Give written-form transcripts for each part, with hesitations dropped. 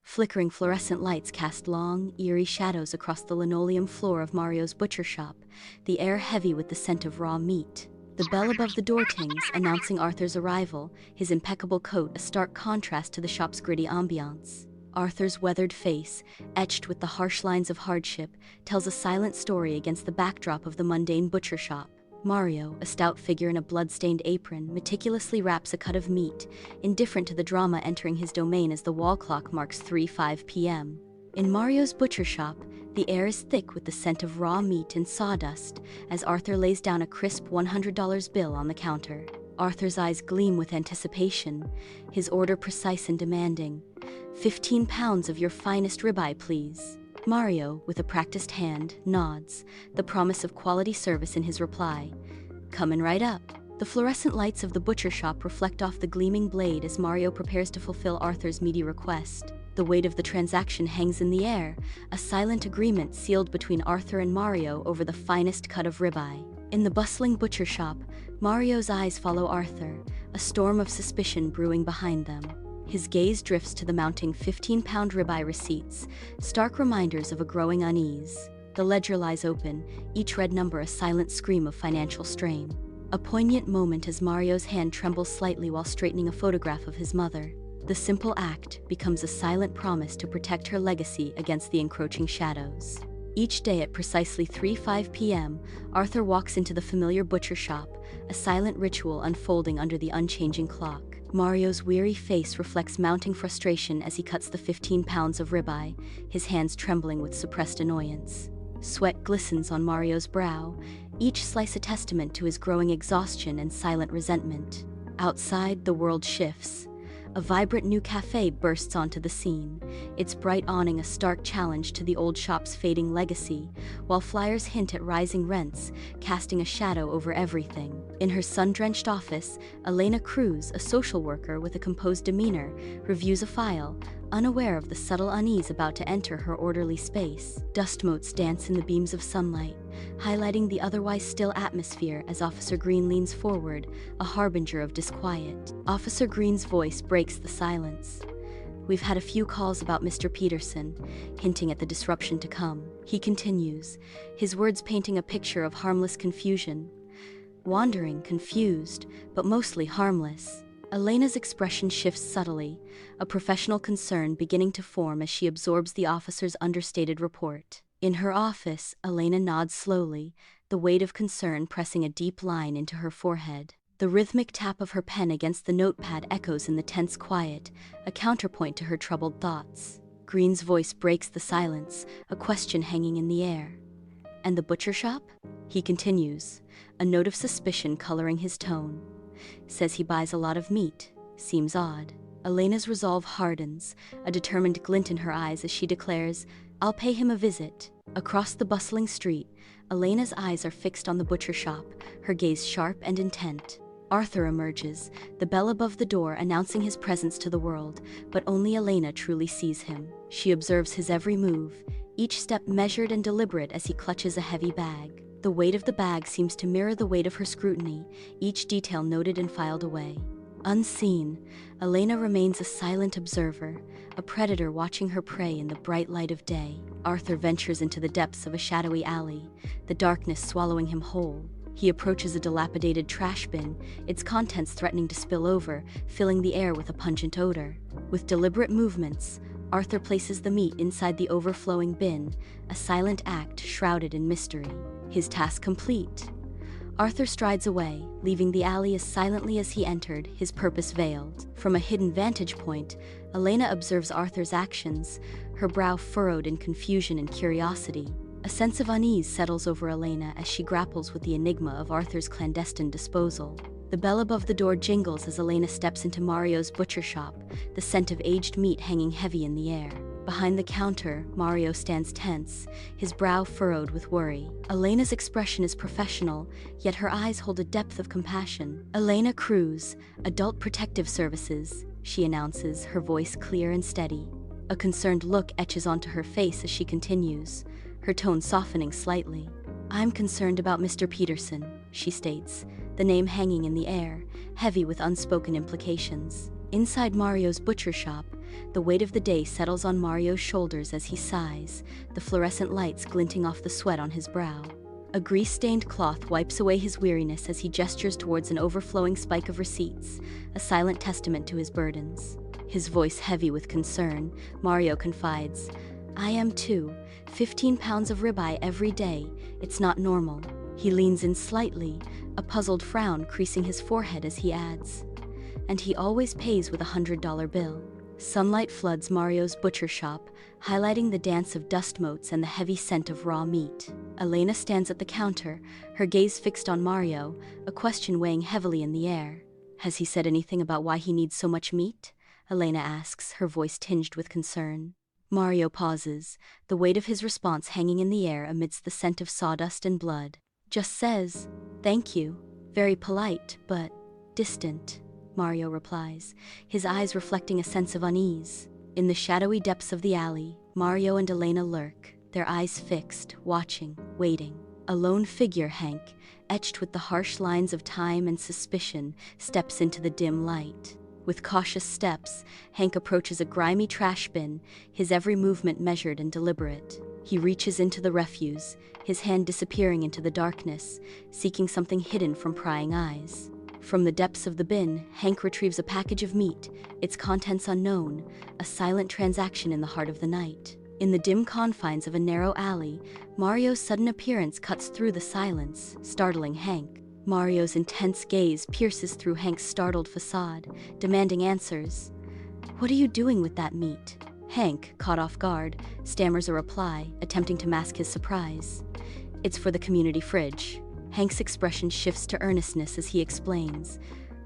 Flickering fluorescent lights cast long, eerie shadows across the linoleum floor of Mario's butcher shop, the air heavy with the scent of raw meat. The bell above the door tings, announcing Arthur's arrival, his impeccable coat a stark contrast to the shop's gritty ambiance. Arthur's weathered face, etched with the harsh lines of hardship, tells a silent story against the backdrop of the mundane butcher shop. Mario, a stout figure in a blood-stained apron, meticulously wraps a cut of meat, indifferent to the drama entering his domain as the wall clock marks 3:05 p.m. In Mario's butcher shop, the air is thick with the scent of raw meat and sawdust as Arthur lays down a crisp $100 bill on the counter. Arthur's eyes gleam with anticipation, his order precise and demanding. 15 pounds of your finest ribeye, please. Mario, with a practiced hand, nods, the promise of quality service in his reply. Comin' right up. The fluorescent lights of the butcher shop reflect off the gleaming blade as Mario prepares to fulfill Arthur's meaty request. The weight of the transaction hangs in the air, a silent agreement sealed between Arthur and Mario over the finest cut of ribeye. In the bustling butcher shop, Mario's eyes follow Arthur, a storm of suspicion brewing behind them. His gaze drifts to the mounting 15-pound ribeye receipts, stark reminders of a growing unease. The ledger lies open, each red number a silent scream of financial strain. A poignant moment as Mario's hand trembles slightly while straightening a photograph of his mother. The simple act becomes a silent promise to protect her legacy against the encroaching shadows. Each day at precisely 3:05 p.m., Arthur walks into the familiar butcher shop, a silent ritual unfolding under the unchanging clock. Mario's weary face reflects mounting frustration as he cuts the 15 pounds of ribeye, his hands trembling with suppressed annoyance. Sweat glistens on Mario's brow, each slice a testament to his growing exhaustion and silent resentment. Outside, the world shifts. A vibrant new cafe bursts onto the scene, its bright awning a stark challenge to the old shop's fading legacy, while flyers hint at rising rents, casting a shadow over everything. In her sun-drenched office, Elena Cruz, a social worker with a composed demeanor, reviews a file, unaware of the subtle unease about to enter her orderly space. Dust motes dance in the beams of sunlight, highlighting the otherwise still atmosphere as Officer Green leans forward, a harbinger of disquiet. Officer Green's voice breaks the silence. We've had a few calls about Mr. Peterson, hinting at the disruption to come. He continues, his words painting a picture of harmless confusion. Wandering, confused, but mostly harmless. Elena's expression shifts subtly, a professional concern beginning to form as she absorbs the officer's understated report. In her office, Elena nods slowly, the weight of concern pressing a deep line into her forehead. The rhythmic tap of her pen against the notepad echoes in the tense quiet, a counterpoint to her troubled thoughts. Green's voice breaks the silence, a question hanging in the air. And the butcher shop? He continues, a note of suspicion coloring his tone. Says he buys a lot of meat. Seems odd. Elena's resolve hardens, a determined glint in her eyes as she declares, I'll pay him a visit. Across the bustling street, Elena's eyes are fixed on the butcher shop, her gaze sharp and intent. Arthur emerges, the bell above the door announcing his presence to the world, but only Elena truly sees him. She observes his every move, each step measured and deliberate as he clutches a heavy bag. The weight of the bag seems to mirror the weight of her scrutiny, each detail noted and filed away. Unseen, Elena remains a silent observer, a predator watching her prey in the bright light of day. Arthur ventures into the depths of a shadowy alley, the darkness swallowing him whole. He approaches a dilapidated trash bin, its contents threatening to spill over, filling the air with a pungent odor. With deliberate movements, Arthur places the meat inside the overflowing bin, a silent act shrouded in mystery. His task complete, Arthur strides away, leaving the alley as silently as he entered, his purpose veiled. From a hidden vantage point, Elena observes Arthur's actions, her brow furrowed in confusion and curiosity. A sense of unease settles over Elena as she grapples with the enigma of Arthur's clandestine disposal. The bell above the door jingles as Elena steps into Mario's butcher shop, the scent of aged meat hanging heavy in the air. Behind the counter, Mario stands tense, his brow furrowed with worry. Elena's expression is professional, yet her eyes hold a depth of compassion. Elena Cruz, Adult Protective Services, she announces, her voice clear and steady. A concerned look etches onto her face as she continues, her tone softening slightly. I'm concerned about Mr. Peterson, she states, the name hanging in the air, heavy with unspoken implications. Inside Mario's butcher shop, The weight of the day settles on Mario's shoulders as he sighs, the fluorescent lights glinting off the sweat on his brow. A grease-stained cloth wipes away his weariness as he gestures towards an overflowing spike of receipts, a silent testament to his burdens. His voice heavy with concern, Mario confides, "I am too. 15 pounds of ribeye every day. It's not normal." He leans in slightly, a puzzled frown creasing his forehead as he adds, "And he always pays with a $100 bill." Sunlight floods Mario's butcher shop, highlighting the dance of dust motes and the heavy scent of raw meat. Elena stands at the counter, her gaze fixed on Mario, a question weighing heavily in the air. "Has he said anything about why he needs so much meat?" Elena asks, her voice tinged with concern. Mario pauses, the weight of his response hanging in the air amidst the scent of sawdust and blood. "Just says, 'Thank you.' Very polite, but distant," Mario replies, his eyes reflecting a sense of unease. In the shadowy depths of the alley, Mario and Elena lurk, their eyes fixed, watching, waiting. A lone figure, Hank, etched with the harsh lines of time and suspicion, steps into the dim light. With cautious steps, Hank approaches a grimy trash bin, his every movement measured and deliberate. He reaches into the refuse, his hand disappearing into the darkness, seeking something hidden from prying eyes. From the depths of the bin, Hank retrieves a package of meat, its contents unknown, a silent transaction in the heart of the night. In the dim confines of a narrow alley, Mario's sudden appearance cuts through the silence, startling Hank. Mario's intense gaze pierces through Hank's startled facade, demanding answers. "What are you doing with that meat?" Hank, caught off guard, stammers a reply, attempting to mask his surprise. "It's for the community fridge." Hank's expression shifts to earnestness as he explains.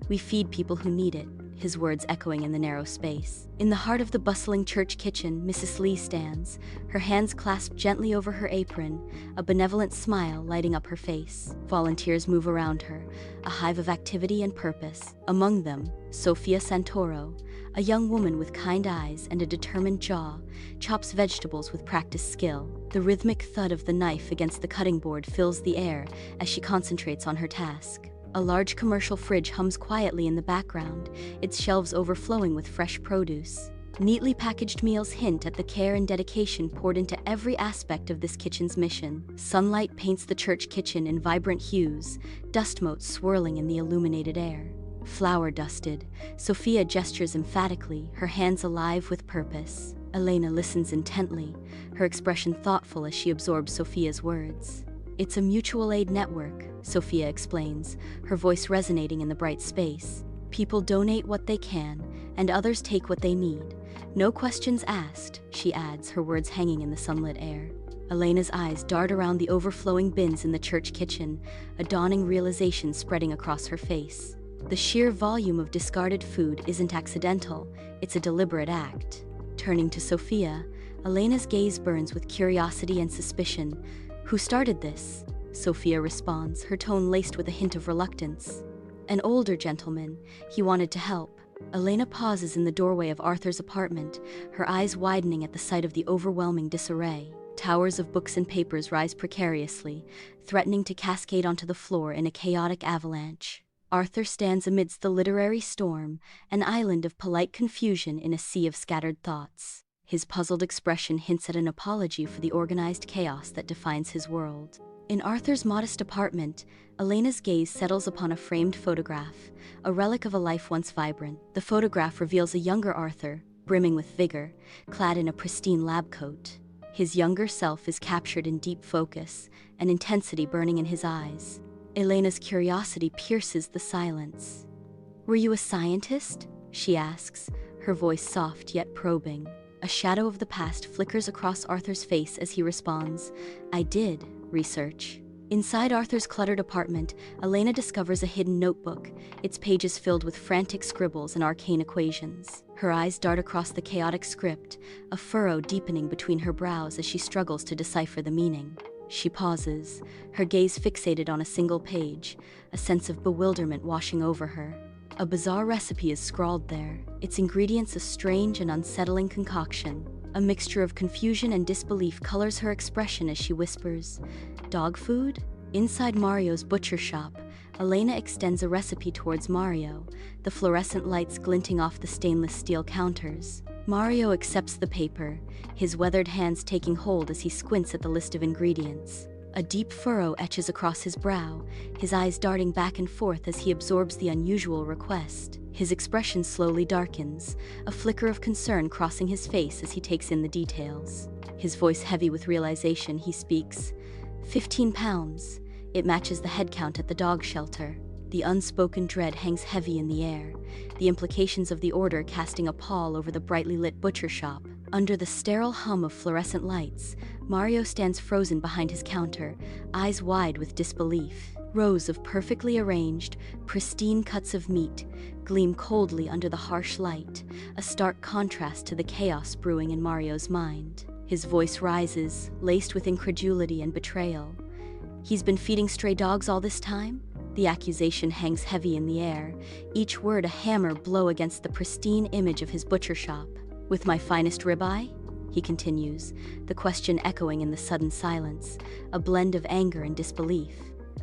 "We feed people who need it," his words echoing in the narrow space. In the heart of the bustling church kitchen, Mrs. Lee stands, her hands clasped gently over her apron, a benevolent smile lighting up her face. Volunteers move around her, a hive of activity and purpose. Among them, Sofia Santoro, a young woman with kind eyes and a determined jaw, chops vegetables with practiced skill. The rhythmic thud of the knife against the cutting board fills the air as she concentrates on her task. A large commercial fridge hums quietly in the background, its shelves overflowing with fresh produce. Neatly packaged meals hint at the care and dedication poured into every aspect of this kitchen's mission. Sunlight paints the church kitchen in vibrant hues, dust motes swirling in the illuminated air. Flour dusted, Sophia gestures emphatically, her hands alive with purpose. Elena listens intently, her expression thoughtful as she absorbs Sophia's words. "It's a mutual aid network," Sophia explains, her voice resonating in the bright space. "People donate what they can, and others take what they need. No questions asked," she adds, her words hanging in the sunlit air. Elena's eyes dart around the overflowing bins in the church kitchen, a dawning realization spreading across her face. The sheer volume of discarded food isn't accidental, it's a deliberate act. Turning to Sophia, Elena's gaze burns with curiosity and suspicion. "Who started this?" Sophia responds, her tone laced with a hint of reluctance. "An older gentleman. He wanted to help." Elena pauses in the doorway of Arthur's apartment, her eyes widening at the sight of the overwhelming disarray. Towers of books and papers rise precariously, threatening to cascade onto the floor in a chaotic avalanche. Arthur stands amidst the literary storm, an island of polite confusion in a sea of scattered thoughts. His puzzled expression hints at an apology for the organized chaos that defines his world. In Arthur's modest apartment, Elena's gaze settles upon a framed photograph, a relic of a life once vibrant. The photograph reveals a younger Arthur, brimming with vigor, clad in a pristine lab coat. His younger self is captured in deep focus, an intensity burning in his eyes. Elena's curiosity pierces the silence. "Were you a scientist?" she asks, her voice soft yet probing. A shadow of the past flickers across Arthur's face as he responds, "I did research." Inside Arthur's cluttered apartment, Elena discovers a hidden notebook, its pages filled with frantic scribbles and arcane equations. Her eyes dart across the chaotic script, a furrow deepening between her brows as she struggles to decipher the meaning. She pauses, her gaze fixated on a single page, a sense of bewilderment washing over her. A bizarre recipe is scrawled there, its ingredients a strange and unsettling concoction. A mixture of confusion and disbelief colors her expression as she whispers, "Dog food?" Inside Mario's butcher shop, Elena extends a recipe towards Mario, the fluorescent lights glinting off the stainless steel counters. Mario accepts the paper, his weathered hands taking hold as he squints at the list of ingredients. A deep furrow etches across his brow, his eyes darting back and forth as he absorbs the unusual request. His expression slowly darkens, a flicker of concern crossing his face as he takes in the details. His voice heavy with realization, he speaks. 15 pounds. It matches the head count at the dog shelter. The unspoken dread hangs heavy in the air, the implications of the order casting a pall over the brightly lit butcher shop. Under the sterile hum of fluorescent lights, Mario stands frozen behind his counter, eyes wide with disbelief. Rows of perfectly arranged, pristine cuts of meat gleam coldly under the harsh light, a stark contrast to the chaos brewing in Mario's mind. His voice rises, laced with incredulity and betrayal. He's been feeding stray dogs all this time? The accusation hangs heavy in the air, each word a hammer blow against the pristine image of his butcher shop. With my finest ribeye? He continues, the question echoing in the sudden silence, a blend of anger and disbelief.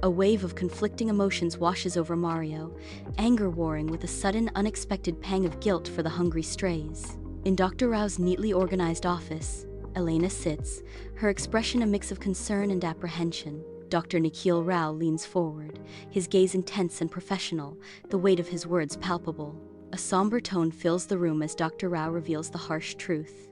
A wave of conflicting emotions washes over Mario, anger warring with a sudden, unexpected pang of guilt for the hungry strays. In Dr. Rao's neatly organized office, Elena sits, her expression a mix of concern and apprehension. Dr. Nikhil Rao leans forward, his gaze intense and professional, the weight of his words palpable. A somber tone fills the room as Dr. Rao reveals the harsh truth.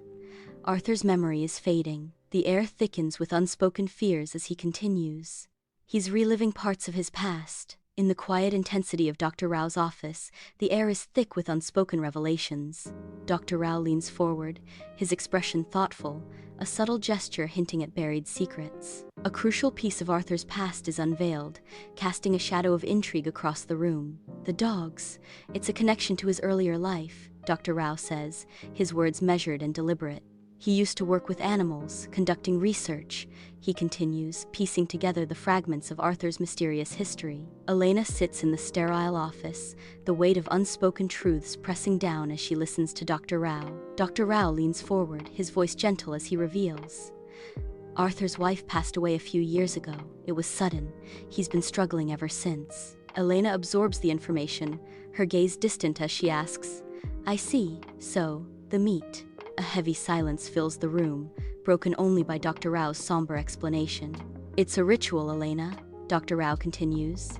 Arthur's memory is fading. The air thickens with unspoken fears as he continues. He's reliving parts of his past. In the quiet intensity of Dr. Rao's office, the air is thick with unspoken revelations. Dr. Rao leans forward, his expression thoughtful, a subtle gesture hinting at buried secrets. A crucial piece of Arthur's past is unveiled, casting a shadow of intrigue across the room. The dogs. It's a connection to his earlier life, Dr. Rao says, his words measured and deliberate. He used to work with animals, conducting research, he continues, piecing together the fragments of Arthur's mysterious history. Elena sits in the sterile office, the weight of unspoken truths pressing down as she listens to Dr. Rao. Dr. Rao leans forward, his voice gentle as he reveals. Arthur's wife passed away a few years ago. It was sudden. He's been struggling ever since. Elena absorbs the information, her gaze distant as she asks, I see, so, the meat. A heavy silence fills the room, broken only by Dr. Rao's somber explanation. It's a ritual, Elena, Dr. Rao continues.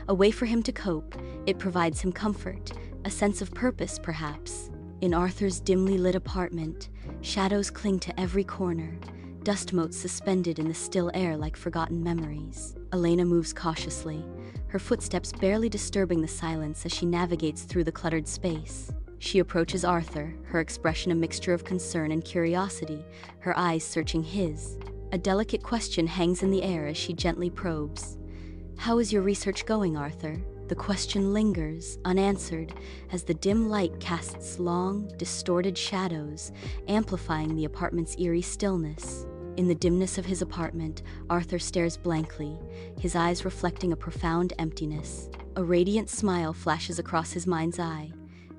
A way for him to cope. It provides him comfort, a sense of purpose, perhaps. In Arthur's dimly lit apartment, shadows cling to every corner, dust motes suspended in the still air like forgotten memories. Elena moves cautiously, her footsteps barely disturbing the silence as she navigates through the cluttered space. She approaches Arthur, her expression a mixture of concern and curiosity, her eyes searching his. A delicate question hangs in the air as she gently probes. How is your research going, Arthur? The question lingers, unanswered, as the dim light casts long, distorted shadows, amplifying the apartment's eerie stillness. In the dimness of his apartment, Arthur stares blankly, his eyes reflecting a profound emptiness. A radiant smile flashes across his mind's eye.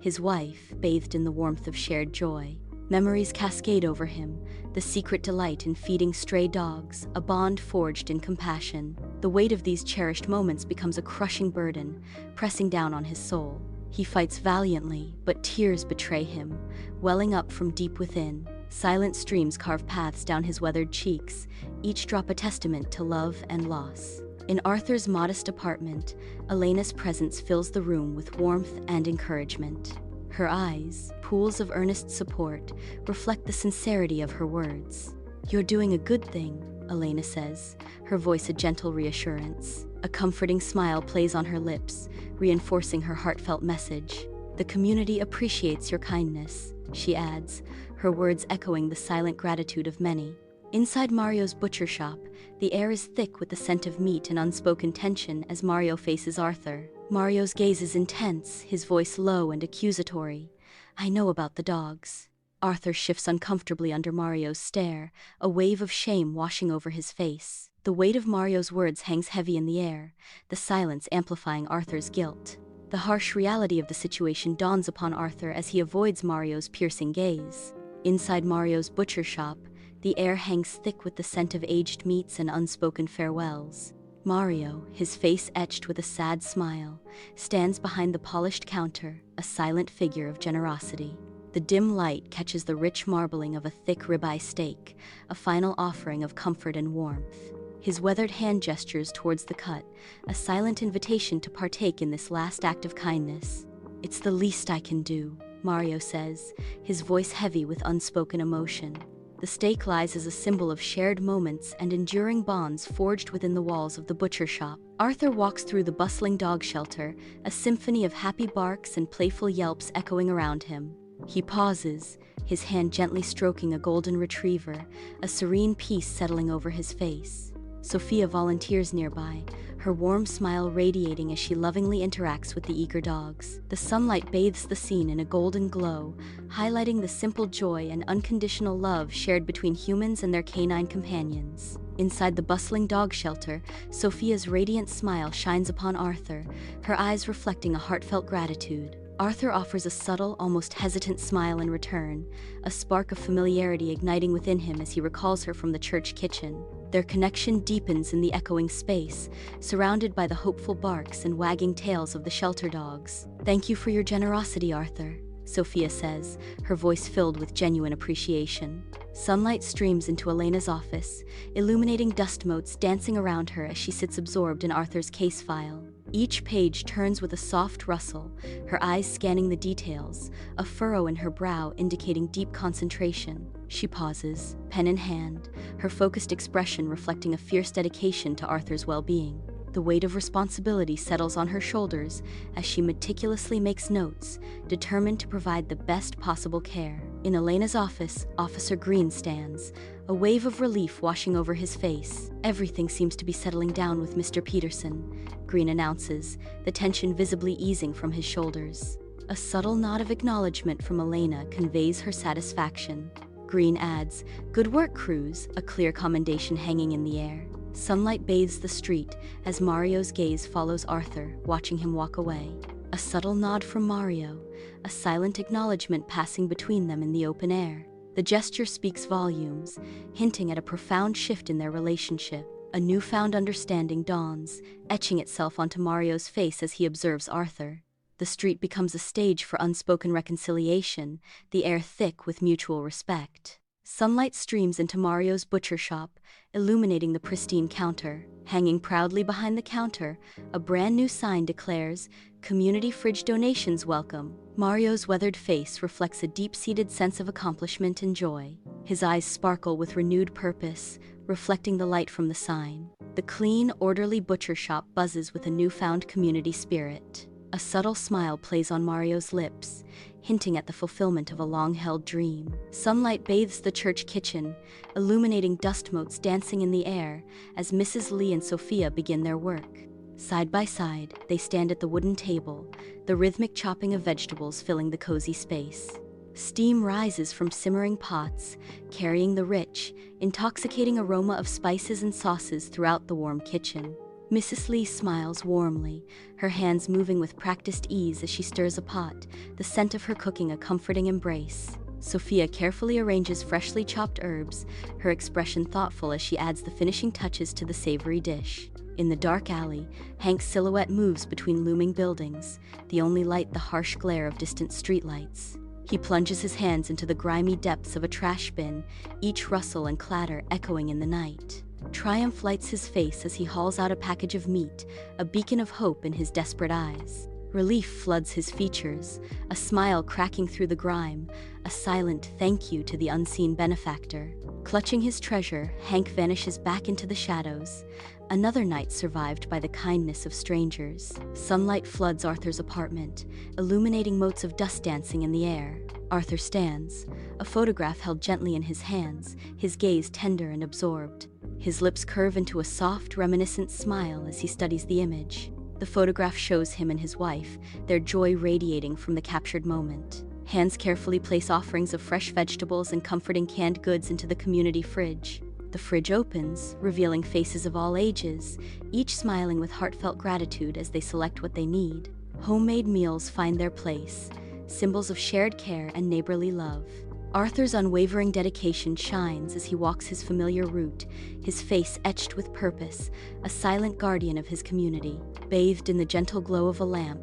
His wife, bathed in the warmth of shared joy. Memories cascade over him, the secret delight in feeding stray dogs, a bond forged in compassion. The weight of these cherished moments becomes a crushing burden, pressing down on his soul. He fights valiantly, but tears betray him, welling up from deep within. Silent streams carve paths down his weathered cheeks, each drop a testament to love and loss. In Arthur's modest apartment, Elena's presence fills the room with warmth and encouragement. Her eyes, pools of earnest support, reflect the sincerity of her words. You're doing a good thing, Elena says, her voice a gentle reassurance. A comforting smile plays on her lips, reinforcing her heartfelt message. The community appreciates your kindness, she adds, her words echoing the silent gratitude of many. Inside Mario's butcher shop, the air is thick with the scent of meat and unspoken tension as Mario faces Arthur. Mario's gaze is intense, his voice low and accusatory. I know about the dogs. Arthur shifts uncomfortably under Mario's stare, a wave of shame washing over his face. The weight of Mario's words hangs heavy in the air, the silence amplifying Arthur's guilt. The harsh reality of the situation dawns upon Arthur as he avoids Mario's piercing gaze. Inside Mario's butcher shop, the air hangs thick with the scent of aged meats and unspoken farewells. Mario, his face etched with a sad smile, stands behind the polished counter, a silent figure of generosity. The dim light catches the rich marbling of a thick ribeye steak, a final offering of comfort and warmth. His weathered hand gestures towards the cut, a silent invitation to partake in this last act of kindness. "It's the least I can do," Mario says, his voice heavy with unspoken emotion. The steak lies as a symbol of shared moments and enduring bonds forged within the walls of the butcher shop. Arthur walks through the bustling dog shelter, a symphony of happy barks and playful yelps echoing around him. He pauses, his hand gently stroking a golden retriever, a serene peace settling over his face. Sophia volunteers nearby, her warm smile radiating as she lovingly interacts with the eager dogs. The sunlight bathes the scene in a golden glow, highlighting the simple joy and unconditional love shared between humans and their canine companions. Inside the bustling dog shelter, Sophia's radiant smile shines upon Arthur, her eyes reflecting a heartfelt gratitude. Arthur offers a subtle, almost hesitant smile in return, a spark of familiarity igniting within him as he recalls her from the church kitchen. Their connection deepens in the echoing space, surrounded by the hopeful barks and wagging tails of the shelter dogs. "Thank you for your generosity, Arthur," Sophia says, her voice filled with genuine appreciation. Sunlight streams into Elena's office, illuminating dust motes dancing around her as she sits absorbed in Arthur's case file. Each page turns with a soft rustle, her eyes scanning the details, a furrow in her brow indicating deep concentration. She pauses, pen in hand, her focused expression reflecting a fierce dedication to Arthur's well-being. The weight of responsibility settles on her shoulders as she meticulously makes notes, determined to provide the best possible care. In Elena's office, Officer Green stands, a wave of relief washing over his face. "Everything seems to be settling down with Mr. Peterson," Green announces, the tension visibly easing from his shoulders. A subtle nod of acknowledgement from Elena conveys her satisfaction. Green adds, "Good work, Cruz," a clear commendation hanging in the air. Sunlight bathes the street as Mario's gaze follows Arthur, watching him walk away. A subtle nod from Mario, a silent acknowledgement passing between them in the open air. The gesture speaks volumes, hinting at a profound shift in their relationship. A newfound understanding dawns, etching itself onto Mario's face as he observes Arthur. The street becomes a stage for unspoken reconciliation, the air thick with mutual respect. Sunlight streams into Mario's butcher shop, illuminating the pristine counter. Hanging proudly behind the counter, a brand new sign declares, "Community Fridge Donations Welcome." Mario's weathered face reflects a deep-seated sense of accomplishment and joy. His eyes sparkle with renewed purpose, reflecting the light from the sign. The clean, orderly butcher shop buzzes with a newfound community spirit. A subtle smile plays on Mario's lips, hinting at the fulfillment of a long-held dream. Sunlight bathes the church kitchen, illuminating dust motes dancing in the air as Mrs. Lee and Sophia begin their work. Side by side, they stand at the wooden table, the rhythmic chopping of vegetables filling the cozy space. Steam rises from simmering pots, carrying the rich, intoxicating aroma of spices and sauces throughout the warm kitchen. Mrs. Lee smiles warmly, her hands moving with practiced ease as she stirs a pot, the scent of her cooking a comforting embrace. Sophia carefully arranges freshly chopped herbs, her expression thoughtful as she adds the finishing touches to the savory dish. In the dark alley, Hank's silhouette moves between looming buildings, the only light the harsh glare of distant streetlights. He plunges his hands into the grimy depths of a trash bin, each rustle and clatter echoing in the night. Triumph lights his face as he hauls out a package of meat, a beacon of hope in his desperate eyes. Relief floods his features, a smile cracking through the grime, a silent thank you to the unseen benefactor. Clutching his treasure, Hank vanishes back into the shadows, another night survived by the kindness of strangers. Sunlight floods Arthur's apartment, illuminating motes of dust dancing in the air. Arthur stands, a photograph held gently in his hands, his gaze tender and absorbed. His lips curve into a soft, reminiscent smile as he studies the image. The photograph shows him and his wife, their joy radiating from the captured moment. Hands carefully place offerings of fresh vegetables and comforting canned goods into the community fridge. The fridge opens, revealing faces of all ages, each smiling with heartfelt gratitude as they select what they need. Homemade meals find their place, symbols of shared care and neighborly love. Arthur's unwavering dedication shines as he walks his familiar route, his face etched with purpose, a silent guardian of his community. Bathed in the gentle glow of a lamp,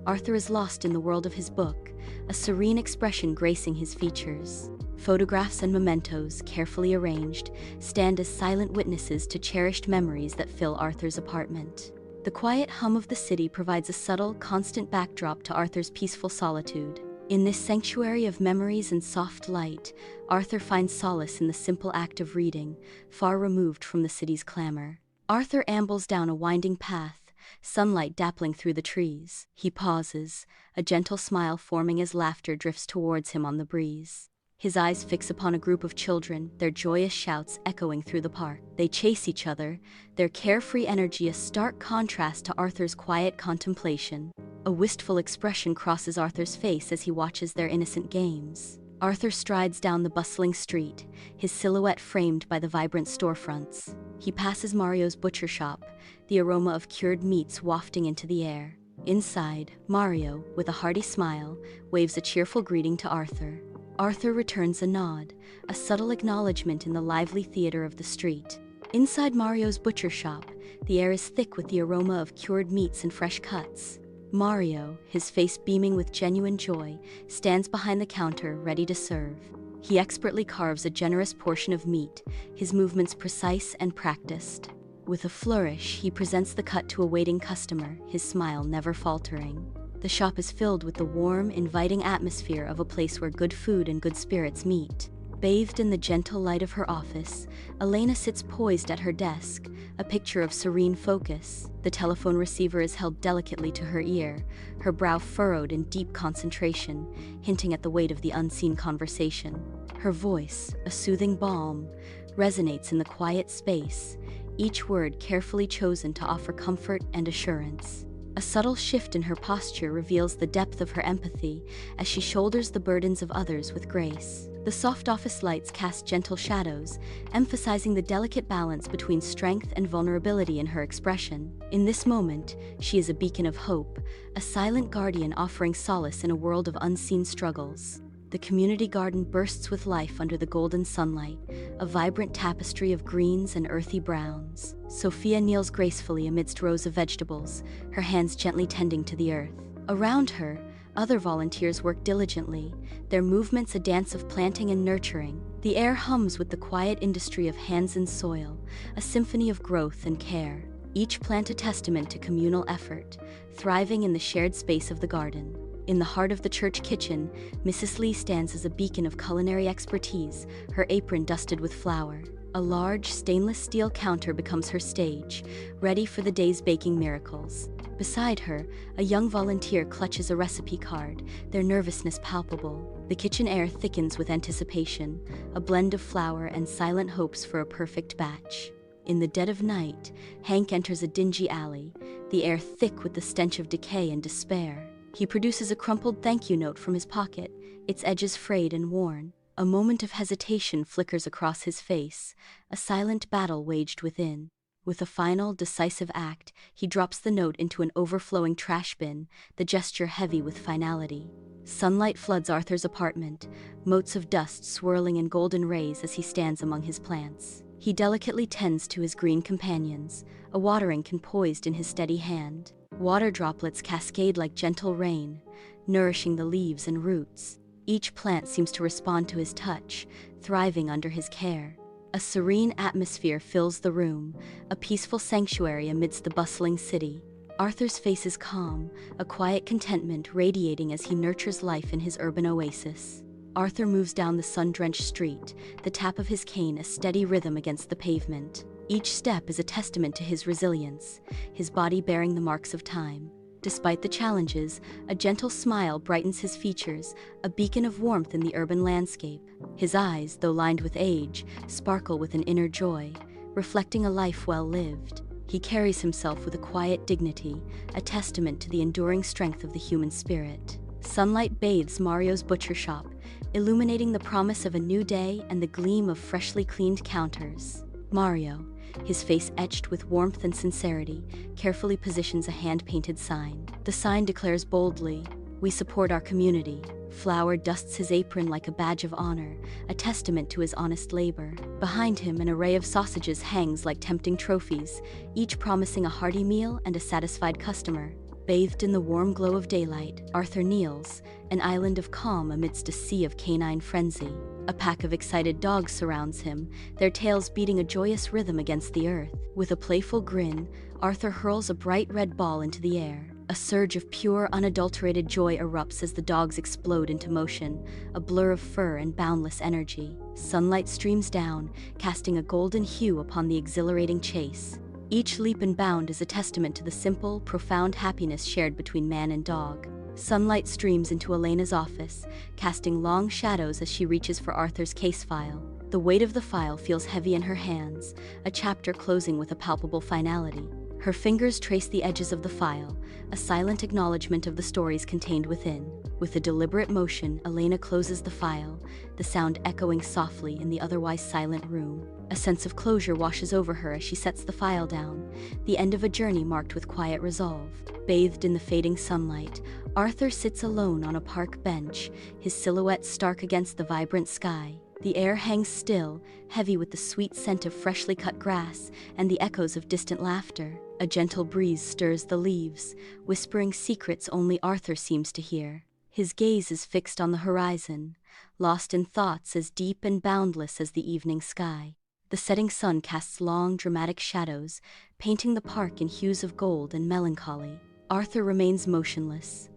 Arthur is lost in the world of his book, a serene expression gracing his features. Photographs and mementos, carefully arranged, stand as silent witnesses to cherished memories that fill Arthur's apartment. The quiet hum of the city provides a subtle, constant backdrop to Arthur's peaceful solitude. In this sanctuary of memories and soft light, Arthur finds solace in the simple act of reading, far removed from the city's clamor. Arthur ambles down a winding path, sunlight dappling through the trees. He pauses, a gentle smile forming as laughter drifts towards him on the breeze. His eyes fix upon a group of children, their joyous shouts echoing through the park. They chase each other, their carefree energy a stark contrast to Arthur's quiet contemplation. A wistful expression crosses Arthur's face as he watches their innocent games. Arthur strides down the bustling street, his silhouette framed by the vibrant storefronts. He passes Mario's butcher shop, the aroma of cured meats wafting into the air. Inside, Mario, with a hearty smile, waves a cheerful greeting to Arthur. Arthur returns a nod, a subtle acknowledgement in the lively theater of the street. Inside Mario's butcher shop, the air is thick with the aroma of cured meats and fresh cuts. Mario, his face beaming with genuine joy, stands behind the counter, ready to serve. He expertly carves a generous portion of meat, his movements precise and practiced. With a flourish, he presents the cut to a waiting customer, his smile never faltering. The shop is filled with the warm, inviting atmosphere of a place where good food and good spirits meet. Bathed in the gentle light of her office, Elena sits poised at her desk, a picture of serene focus. The telephone receiver is held delicately to her ear, her brow furrowed in deep concentration, hinting at the weight of the unseen conversation. Her voice, a soothing balm, resonates in the quiet space, each word carefully chosen to offer comfort and assurance. A subtle shift in her posture reveals the depth of her empathy as she shoulders the burdens of others with grace. The soft office lights cast gentle shadows, emphasizing the delicate balance between strength and vulnerability in her expression. In this moment, she is a beacon of hope, a silent guardian offering solace in a world of unseen struggles. The community garden bursts with life under the golden sunlight, a vibrant tapestry of greens and earthy browns. Sophia kneels gracefully amidst rows of vegetables, her hands gently tending to the earth. Around her, other volunteers work diligently, their movements a dance of planting and nurturing. The air hums with the quiet industry of hands and soil, a symphony of growth and care. Each plant a testament to communal effort, thriving in the shared space of the garden. In the heart of the church kitchen, Mrs. Lee stands as a beacon of culinary expertise, her apron dusted with flour. A large, stainless steel counter becomes her stage, ready for the day's baking miracles. Beside her, a young volunteer clutches a recipe card, their nervousness palpable. The kitchen air thickens with anticipation, a blend of flour and silent hopes for a perfect batch. In the dead of night, Hank enters a dingy alley, the air thick with the stench of decay and despair. He produces a crumpled thank you note from his pocket, its edges frayed and worn. A moment of hesitation flickers across his face, a silent battle waged within. With a final, decisive act, he drops the note into an overflowing trash bin, the gesture heavy with finality. Sunlight floods Arthur's apartment, motes of dust swirling in golden rays as he stands among his plants. He delicately tends to his green companions, a watering can poised in his steady hand. Water droplets cascade like gentle rain, nourishing the leaves and roots. Each plant seems to respond to his touch, thriving under his care. A serene atmosphere fills the room, a peaceful sanctuary amidst the bustling city. Arthur's face is calm, a quiet contentment radiating as he nurtures life in his urban oasis. Arthur moves down the sun-drenched street, the tap of his cane a steady rhythm against the pavement. Each step is a testament to his resilience, his body bearing the marks of time. Despite the challenges, a gentle smile brightens his features, a beacon of warmth in the urban landscape. His eyes, though lined with age, sparkle with an inner joy, reflecting a life well lived. He carries himself with a quiet dignity, a testament to the enduring strength of the human spirit. Sunlight bathes Mario's butcher shop, illuminating the promise of a new day and the gleam of freshly cleaned counters. Mario, his face etched with warmth and sincerity, carefully positions a hand-painted sign. The sign declares boldly, "We support our community." Flour dusts his apron like a badge of honor, a testament to his honest labor. Behind him, an array of sausages hangs like tempting trophies, each promising a hearty meal and a satisfied customer. Bathed in the warm glow of daylight, Arthur kneels, an island of calm amidst a sea of canine frenzy. A pack of excited dogs surrounds him, their tails beating a joyous rhythm against the earth. With a playful grin, Arthur hurls a bright red ball into the air. A surge of pure, unadulterated joy erupts as the dogs explode into motion, a blur of fur and boundless energy. Sunlight streams down, casting a golden hue upon the exhilarating chase. Each leap and bound is a testament to the simple, profound happiness shared between man and dog. Sunlight streams into Elena's office, casting long shadows as she reaches for Arthur's case file. The weight of the file feels heavy in her hands, a chapter closing with a palpable finality. Her fingers trace the edges of the file, a silent acknowledgement of the stories contained within. With a deliberate motion, Elena closes the file, the sound echoing softly in the otherwise silent room. A sense of closure washes over her as she sets the file down, the end of a journey marked with quiet resolve. Bathed in the fading sunlight, Arthur sits alone on a park bench, his silhouette stark against the vibrant sky. The air hangs still, heavy with the sweet scent of freshly cut grass and the echoes of distant laughter. A gentle breeze stirs the leaves, whispering secrets only Arthur seems to hear. His gaze is fixed on the horizon, lost in thoughts as deep and boundless as the evening sky. The setting sun casts long, dramatic shadows, painting the park in hues of gold and melancholy. Arthur remains motionless,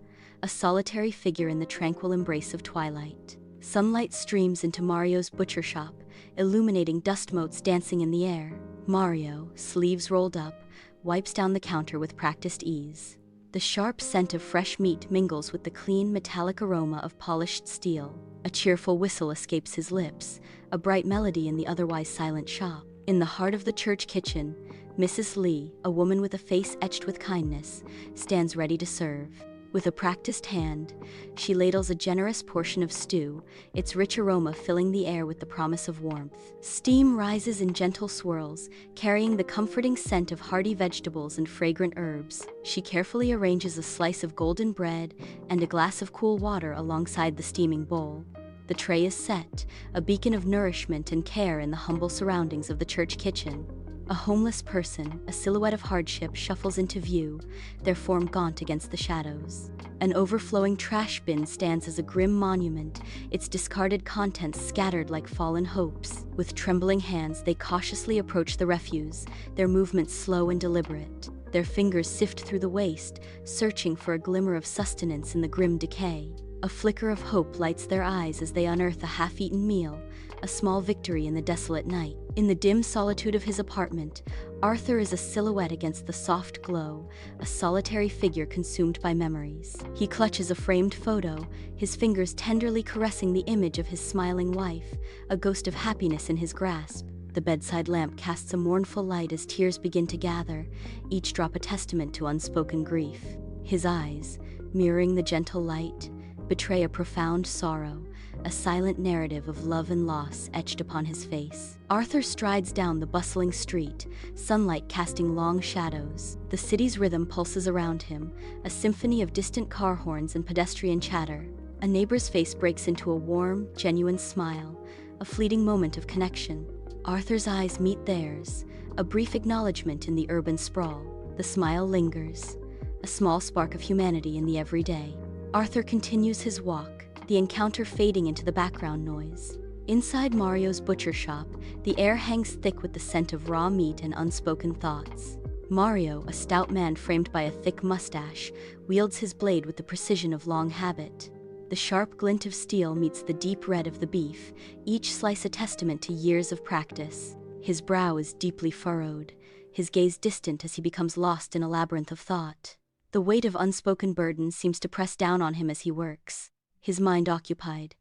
a solitary figure in the tranquil embrace of twilight. Sunlight streams into Mario's butcher shop, illuminating dust motes dancing in the air. Mario, sleeves rolled up, wipes down the counter with practiced ease. The sharp scent of fresh meat mingles with the clean, metallic aroma of polished steel. A cheerful whistle escapes his lips, a bright melody in the otherwise silent shop. In the heart of the church kitchen, Mrs. Lee, a woman with a face etched with kindness, stands ready to serve. With a practiced hand, she ladles a generous portion of stew, its rich aroma filling the air with the promise of warmth. Steam rises in gentle swirls, carrying the comforting scent of hearty vegetables and fragrant herbs. She carefully arranges a slice of golden bread and a glass of cool water alongside the steaming bowl. The tray is set, a beacon of nourishment and care in the humble surroundings of the church kitchen. A homeless person, a silhouette of hardship, shuffles into view, their form gaunt against the shadows. An overflowing trash bin stands as a grim monument, its discarded contents scattered like fallen hopes. With trembling hands, they cautiously approach the refuse, their movements slow and deliberate. Their fingers sift through the waste, searching for a glimmer of sustenance in the grim decay. A flicker of hope lights their eyes as they unearth a half-eaten meal, a small victory in the desolate night. In the dim solitude of his apartment, Arthur is a silhouette against the soft glow, a solitary figure consumed by memories. He clutches a framed photo, his fingers tenderly caressing the image of his smiling wife, a ghost of happiness in his grasp. The bedside lamp casts a mournful light as tears begin to gather, each drop a testament to unspoken grief. His eyes, mirroring the gentle light, betray a profound sorrow, a silent narrative of love and loss etched upon his face. Arthur strides down the bustling street, sunlight casting long shadows. The city's rhythm pulses around him, a symphony of distant car horns and pedestrian chatter. A neighbor's face breaks into a warm, genuine smile, a fleeting moment of connection. Arthur's eyes meet theirs, a brief acknowledgement in the urban sprawl. The smile lingers, a small spark of humanity in the everyday. Arthur continues his walk, the encounter fading into the background noise. Inside Mario's butcher shop, the air hangs thick with the scent of raw meat and unspoken thoughts. Mario, a stout man framed by a thick mustache, wields his blade with the precision of long habit. The sharp glint of steel meets the deep red of the beef, each slice a testament to years of practice. His brow is deeply furrowed, his gaze distant as he becomes lost in a labyrinth of thought. The weight of unspoken burden seems to press down on him as he works. His mind occupied,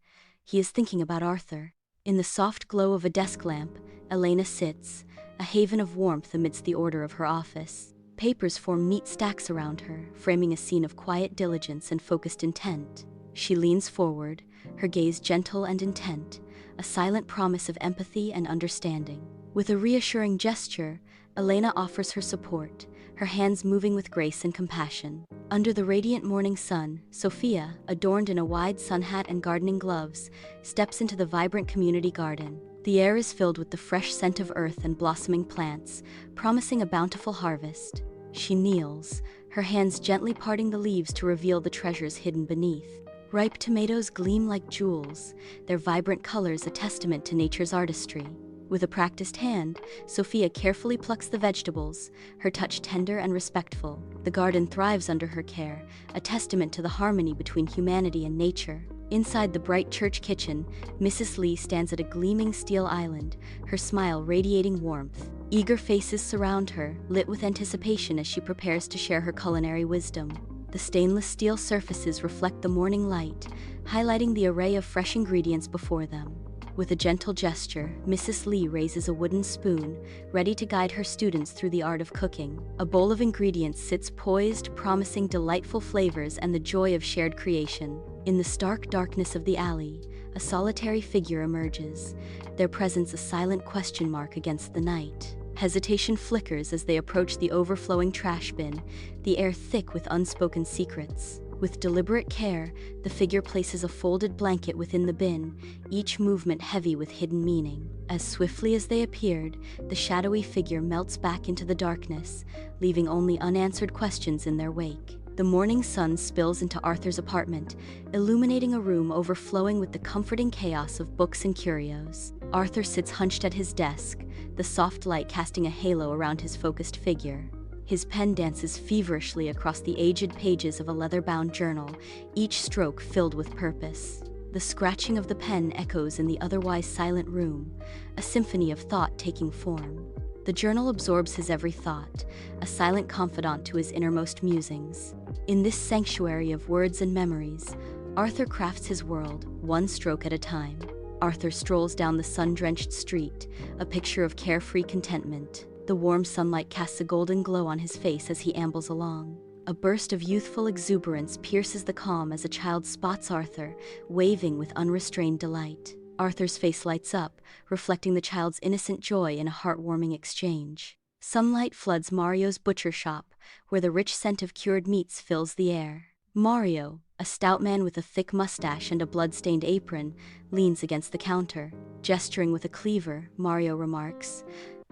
he is thinking about Arthur. In the soft glow of a desk lamp, Elena sits, a haven of warmth amidst the order of her office. Papers form neat stacks around her, framing a scene of quiet diligence and focused intent. She leans forward, her gaze gentle and intent, a silent promise of empathy and understanding. With a reassuring gesture, Elena offers her support, her hands moving with grace and compassion. Under the radiant morning sun, Sophia, adorned in a wide sun hat and gardening gloves, steps into the vibrant community garden. The air is filled with the fresh scent of earth and blossoming plants, promising a bountiful harvest. She kneels, her hands gently parting the leaves to reveal the treasures hidden beneath. Ripe tomatoes gleam like jewels, their vibrant colors a testament to nature's artistry. With a practiced hand, Sophia carefully plucks the vegetables, her touch tender and respectful. The garden thrives under her care, a testament to the harmony between humanity and nature. Inside the bright church kitchen, Mrs. Lee stands at a gleaming steel island, her smile radiating warmth. Eager faces surround her, lit with anticipation as she prepares to share her culinary wisdom. The stainless steel surfaces reflect the morning light, highlighting the array of fresh ingredients before them. With a gentle gesture, Mrs. Lee raises a wooden spoon, ready to guide her students through the art of cooking. A bowl of ingredients sits poised, promising delightful flavors and the joy of shared creation. In the stark darkness of the alley, a solitary figure emerges, their presence a silent question mark against the night. Hesitation flickers as they approach the overflowing trash bin, the air thick with unspoken secrets. With deliberate care, the figure places a folded blanket within the bin, each movement heavy with hidden meaning. As swiftly as they appeared, the shadowy figure melts back into the darkness, leaving only unanswered questions in their wake. The morning sun spills into Arthur's apartment, illuminating a room overflowing with the comforting chaos of books and curios. Arthur sits hunched at his desk, the soft light casting a halo around his focused figure. His pen dances feverishly across the aged pages of a leather-bound journal, each stroke filled with purpose. The scratching of the pen echoes in the otherwise silent room, a symphony of thought taking form. The journal absorbs his every thought, a silent confidant to his innermost musings. In this sanctuary of words and memories, Arthur crafts his world, one stroke at a time. Arthur strolls down the sun-drenched street, a picture of carefree contentment. The warm sunlight casts a golden glow on his face as he ambles along. A burst of youthful exuberance pierces the calm as a child spots Arthur, waving with unrestrained delight. Arthur's face lights up, reflecting the child's innocent joy in a heartwarming exchange. Sunlight floods Mario's butcher shop, where the rich scent of cured meats fills the air. Mario, a stout man with a thick mustache and a blood-stained apron, leans against the counter. Gesturing with a cleaver, Mario remarks,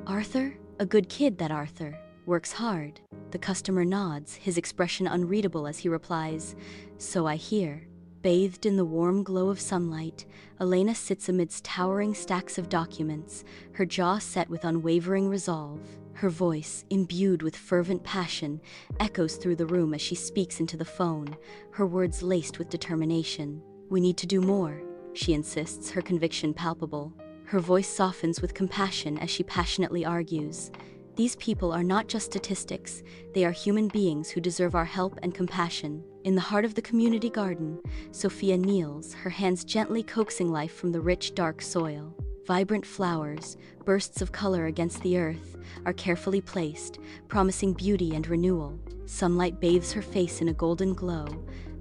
"Arthur? A good kid, that Arthur. Works hard." The customer nods, his expression unreadable as he replies, "So I hear." Bathed in the warm glow of sunlight, Elena sits amidst towering stacks of documents, her jaw set with unwavering resolve. Her voice, imbued with fervent passion, echoes through the room as she speaks into the phone, her words laced with determination. "We need to do more," she insists, her conviction palpable. Her voice softens with compassion as she passionately argues, "These people are not just statistics, they are human beings who deserve our help and compassion." In the heart of the community garden, Sophia kneels, her hands gently coaxing life from the rich, dark soil. Vibrant flowers, bursts of color against the earth, are carefully placed, promising beauty and renewal. Sunlight bathes her face in a golden glow,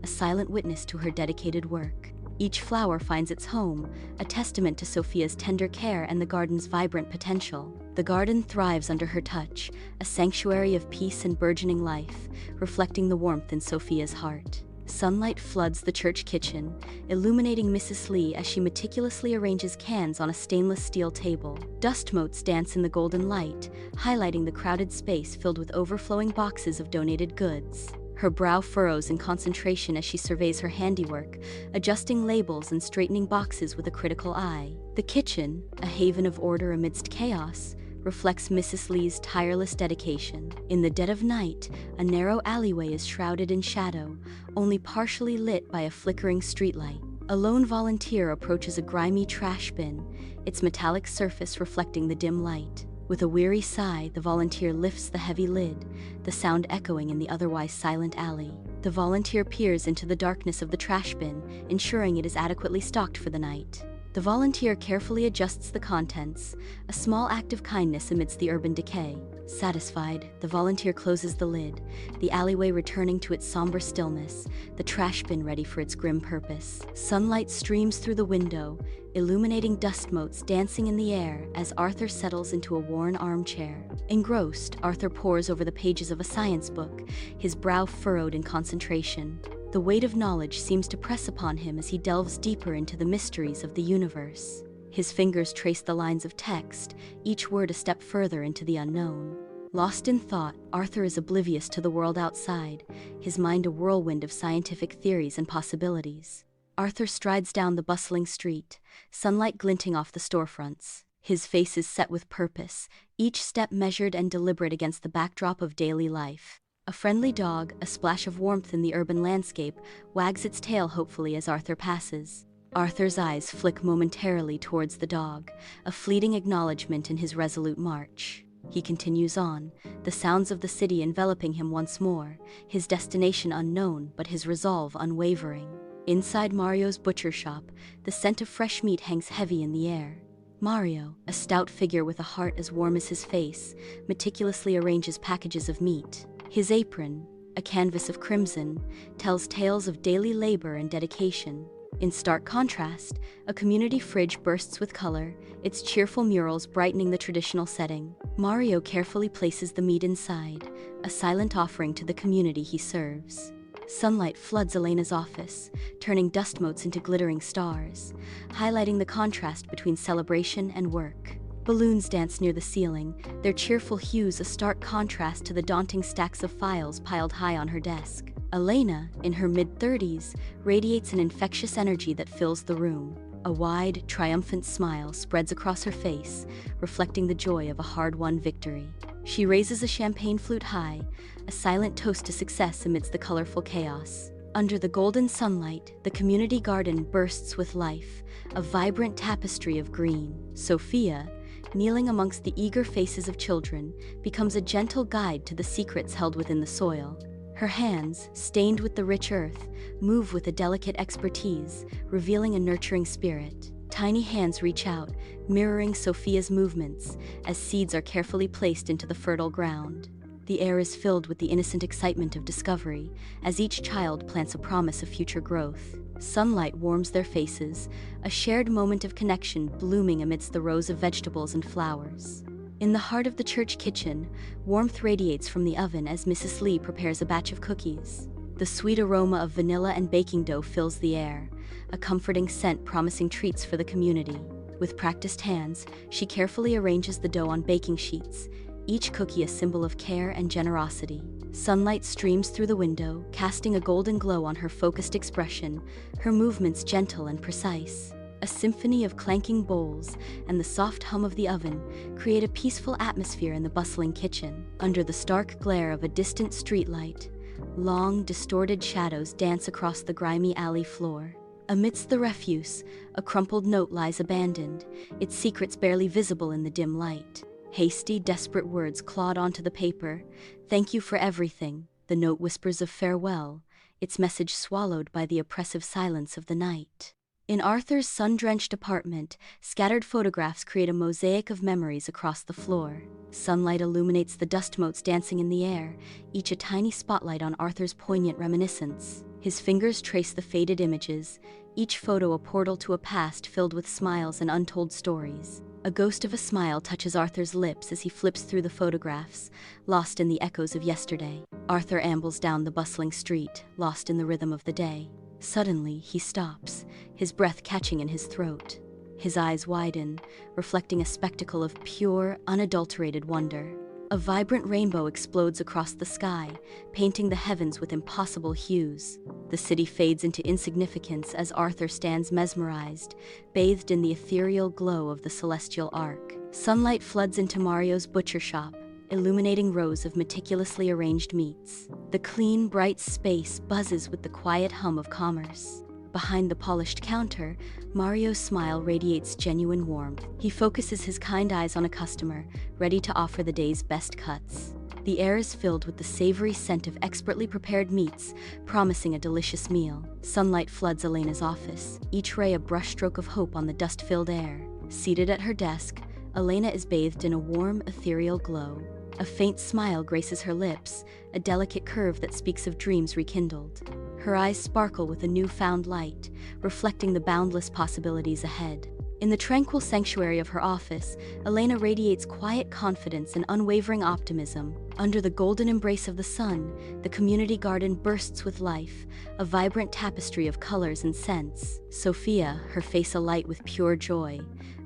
a silent witness to her dedicated work. Each flower finds its home, a testament to Sophia's tender care and the garden's vibrant potential. The garden thrives under her touch, a sanctuary of peace and burgeoning life, reflecting the warmth in Sophia's heart. Sunlight floods the church kitchen, illuminating Mrs. Lee as she meticulously arranges cans on a stainless steel table. Dust motes dance in the golden light, highlighting the crowded space filled with overflowing boxes of donated goods. Her brow furrows in concentration as she surveys her handiwork, adjusting labels and straightening boxes with a critical eye. The kitchen, a haven of order amidst chaos, reflects Mrs. Lee's tireless dedication. In the dead of night, a narrow alleyway is shrouded in shadow, only partially lit by a flickering streetlight. A lone volunteer approaches a grimy trash bin, its metallic surface reflecting the dim light. With a weary sigh, the volunteer lifts the heavy lid, the sound echoing in the otherwise silent alley. The volunteer peers into the darkness of the trash bin, ensuring it is adequately stocked for the night. The volunteer carefully adjusts the contents, a small act of kindness amidst the urban decay. Satisfied, the volunteer closes the lid, the alleyway returning to its somber stillness, the trash bin ready for its grim purpose. Sunlight streams through the window, illuminating dust motes dancing in the air as Arthur settles into a worn armchair. Engrossed, Arthur pores over the pages of a science book, his brow furrowed in concentration. The weight of knowledge seems to press upon him as he delves deeper into the mysteries of the universe. His fingers trace the lines of text, each word a step further into the unknown. Lost in thought, Arthur is oblivious to the world outside, his mind a whirlwind of scientific theories and possibilities. Arthur strides down the bustling street, sunlight glinting off the storefronts. His face is set with purpose, each step measured and deliberate against the backdrop of daily life. A friendly dog, a splash of warmth in the urban landscape, wags its tail hopefully as Arthur passes. Arthur's eyes flick momentarily towards the dog, a fleeting acknowledgement in his resolute march. He continues on, the sounds of the city enveloping him once more, his destination unknown but his resolve unwavering. Inside Mario's butcher shop, the scent of fresh meat hangs heavy in the air. Mario, a stout figure with a heart as warm as his face, meticulously arranges packages of meat. His apron, a canvas of crimson, tells tales of daily labor and dedication. In stark contrast, a community fridge bursts with color, its cheerful murals brightening the traditional setting. Mario carefully places the meat inside, a silent offering to the community he serves. Sunlight floods Elena's office, turning dust motes into glittering stars, highlighting the contrast between celebration and work. Balloons dance near the ceiling, their cheerful hues a stark contrast to the daunting stacks of files piled high on her desk. Elena, in her mid-30s, radiates an infectious energy that fills the room. A wide, triumphant smile spreads across her face, reflecting the joy of a hard-won victory. She raises a champagne flute high, a silent toast to success amidst the colorful chaos. Under the golden sunlight, the community garden bursts with life, a vibrant tapestry of green. Sophia, kneeling amongst the eager faces of children, becomes a gentle guide to the secrets held within the soil. Her hands, stained with the rich earth, move with a delicate expertise, revealing a nurturing spirit. Tiny hands reach out, mirroring Sophia's movements, as seeds are carefully placed into the fertile ground. The air is filled with the innocent excitement of discovery, as each child plants a promise of future growth. Sunlight warms their faces, a shared moment of connection blooming amidst the rows of vegetables and flowers. In the heart of the church kitchen, warmth radiates from the oven as Mrs. Lee prepares a batch of cookies. The sweet aroma of vanilla and baking dough fills the air, a comforting scent promising treats for the community. With practiced hands, she carefully arranges the dough on baking sheets, each cookie a symbol of care and generosity. Sunlight streams through the window, casting a golden glow on her focused expression, her movements gentle and precise. A symphony of clanking bowls and the soft hum of the oven create a peaceful atmosphere in the bustling kitchen. Under the stark glare of a distant streetlight, long, distorted shadows dance across the grimy alley floor. Amidst the refuse, a crumpled note lies abandoned, its secrets barely visible in the dim light. Hasty, desperate words clawed onto the paper. "Thank you for everything," the note whispers of farewell, its message swallowed by the oppressive silence of the night. In Arthur's sun-drenched apartment, scattered photographs create a mosaic of memories across the floor. Sunlight illuminates the dust motes dancing in the air, each a tiny spotlight on Arthur's poignant reminiscence. His fingers trace the faded images, each photo a portal to a past filled with smiles and untold stories. A ghost of a smile touches Arthur's lips as he flips through the photographs, lost in the echoes of yesterday. Arthur ambles down the bustling street, lost in the rhythm of the day. Suddenly, he stops, his breath catching in his throat. His eyes widen, reflecting a spectacle of pure, unadulterated wonder. A vibrant rainbow explodes across the sky, painting the heavens with impossible hues. The city fades into insignificance as Arthur stands mesmerized, bathed in the ethereal glow of the celestial arc. Sunlight floods into Mario's butcher shop, illuminating rows of meticulously arranged meats. The clean, bright space buzzes with the quiet hum of commerce. Behind the polished counter, Mario's smile radiates genuine warmth. He focuses his kind eyes on a customer, ready to offer the day's best cuts. The air is filled with the savory scent of expertly prepared meats, promising a delicious meal. Sunlight floods Elena's office, each ray a brushstroke of hope on the dust-filled air. Seated at her desk, Elena is bathed in a warm, ethereal glow. A faint smile graces her lips, a delicate curve that speaks of dreams rekindled. Her eyes sparkle with a newfound light, reflecting the boundless possibilities ahead. In the tranquil sanctuary of her office, Elena radiates quiet confidence and unwavering optimism. Under the golden embrace of the sun, the community garden bursts with life, a vibrant tapestry of colors and scents. Sophia, her face alight with pure joy,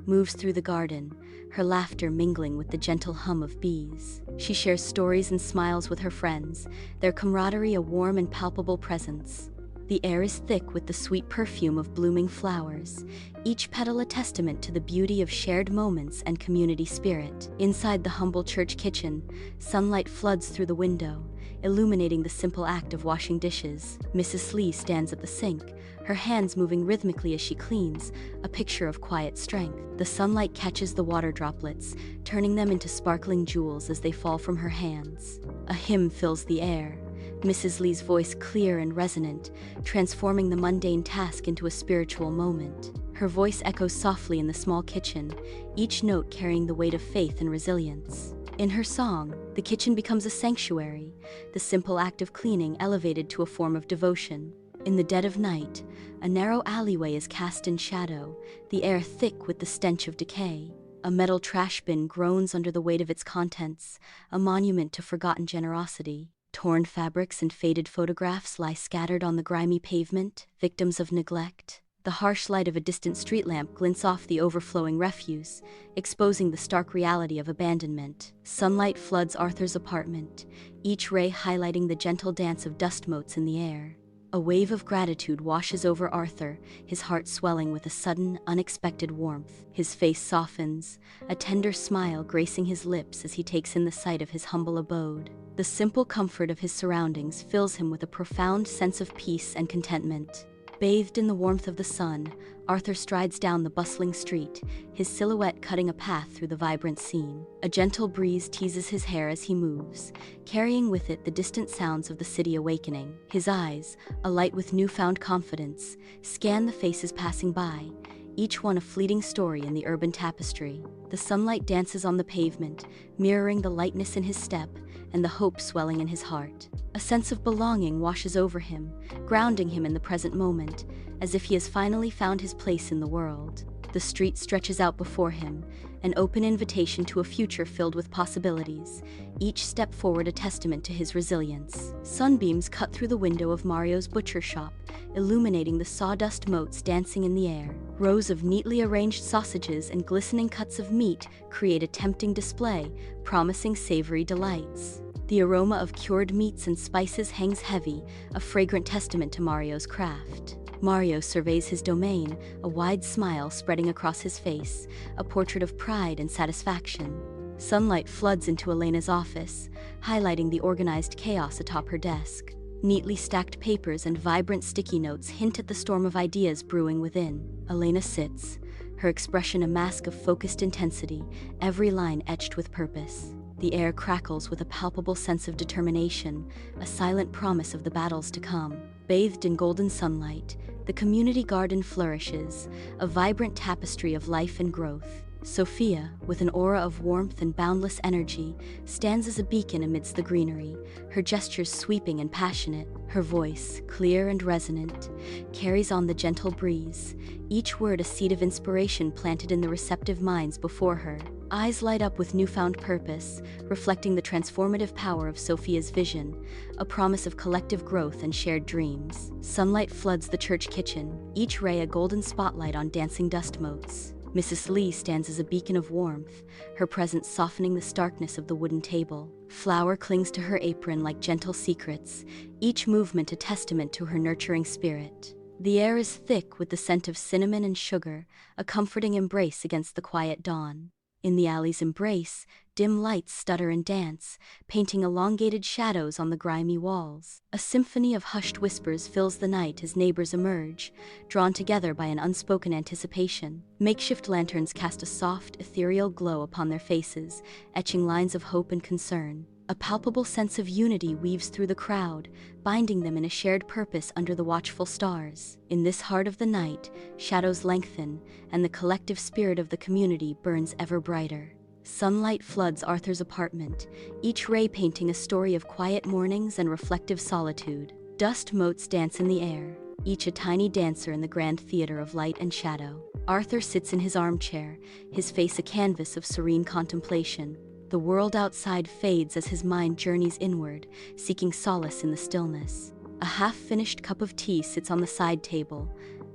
moves through the garden, her laughter mingling with the gentle hum of bees. She shares stories and smiles with her friends, their camaraderie a warm and palpable presence. The air is thick with the sweet perfume of blooming flowers, each petal a testament to the beauty of shared moments and community spirit. Inside the humble church kitchen, sunlight floods through the window, illuminating the simple act of washing dishes. Mrs. Lee stands at the sink, her hands moving rhythmically as she cleans, a picture of quiet strength. The sunlight catches the water droplets, turning them into sparkling jewels as they fall from her hands. A hymn fills the air, Mrs. Lee's voice clear and resonant, transforming the mundane task into a spiritual moment. Her voice echoes softly in the small kitchen, each note carrying the weight of faith and resilience. In her song, the kitchen becomes a sanctuary, the simple act of cleaning elevated to a form of devotion. In the dead of night, a narrow alleyway is cast in shadow, the air thick with the stench of decay. A metal trash bin groans under the weight of its contents, a monument to forgotten generosity. Torn fabrics and faded photographs lie scattered on the grimy pavement, victims of neglect. The harsh light of a distant street lamp glints off the overflowing refuse, exposing the stark reality of abandonment. Sunlight floods Arthur's apartment, each ray highlighting the gentle dance of dust motes in the air. A wave of gratitude washes over Arthur, his heart swelling with a sudden, unexpected warmth. His face softens, a tender smile gracing his lips as he takes in the sight of his humble abode. The simple comfort of his surroundings fills him with a profound sense of peace and contentment. Bathed in the warmth of the sun, Arthur strides down the bustling street, his silhouette cutting a path through the vibrant scene. A gentle breeze teases his hair as he moves, carrying with it the distant sounds of the city awakening. His eyes, alight with newfound confidence, scan the faces passing by, each one a fleeting story in the urban tapestry. The sunlight dances on the pavement, mirroring the lightness in his step and the hope swelling in his heart. A sense of belonging washes over him, grounding him in the present moment, as if he has finally found his place in the world. The street stretches out before him, an open invitation to a future filled with possibilities, each step forward a testament to his resilience. Sunbeams cut through the window of Mario's butcher shop, illuminating the sawdust motes dancing in the air. Rows of neatly arranged sausages and glistening cuts of meat create a tempting display, promising savory delights. The aroma of cured meats and spices hangs heavy, a fragrant testament to Mario's craft. Mario surveys his domain, a wide smile spreading across his face, a portrait of pride and satisfaction. Sunlight floods into Elena's office, highlighting the organized chaos atop her desk. Neatly stacked papers and vibrant sticky notes hint at the storm of ideas brewing within. Elena sits, her expression a mask of focused intensity, every line etched with purpose. The air crackles with a palpable sense of determination, a silent promise of the battles to come. Bathed in golden sunlight, the community garden flourishes, a vibrant tapestry of life and growth. Sophia, with an aura of warmth and boundless energy, stands as a beacon amidst the greenery, her gestures sweeping and passionate. Her voice, clear and resonant, carries on the gentle breeze, each word a seed of inspiration planted in the receptive minds before her. Eyes light up with newfound purpose, reflecting the transformative power of Sophia's vision, a promise of collective growth and shared dreams. Sunlight floods the church kitchen, each ray a golden spotlight on dancing dust motes. Mrs. Lee stands as a beacon of warmth, her presence softening the starkness of the wooden table. Flour clings to her apron like gentle secrets, each movement a testament to her nurturing spirit. The air is thick with the scent of cinnamon and sugar, a comforting embrace against the quiet dawn. In the alley's embrace, dim lights stutter and dance, painting elongated shadows on the grimy walls. A symphony of hushed whispers fills the night as neighbors emerge, drawn together by an unspoken anticipation. Makeshift lanterns cast a soft, ethereal glow upon their faces, etching lines of hope and concern. A palpable sense of unity weaves through the crowd, binding them in a shared purpose under the watchful stars. In this heart of the night, shadows lengthen, and the collective spirit of the community burns ever brighter. Sunlight floods Arthur's apartment, each ray painting a story of quiet mornings and reflective solitude. Dust motes dance in the air, each a tiny dancer in the grand theater of light and shadow. Arthur sits in his armchair, his face a canvas of serene contemplation. The world outside fades as his mind journeys inward, seeking solace in the stillness. A half-finished cup of tea sits on the side table,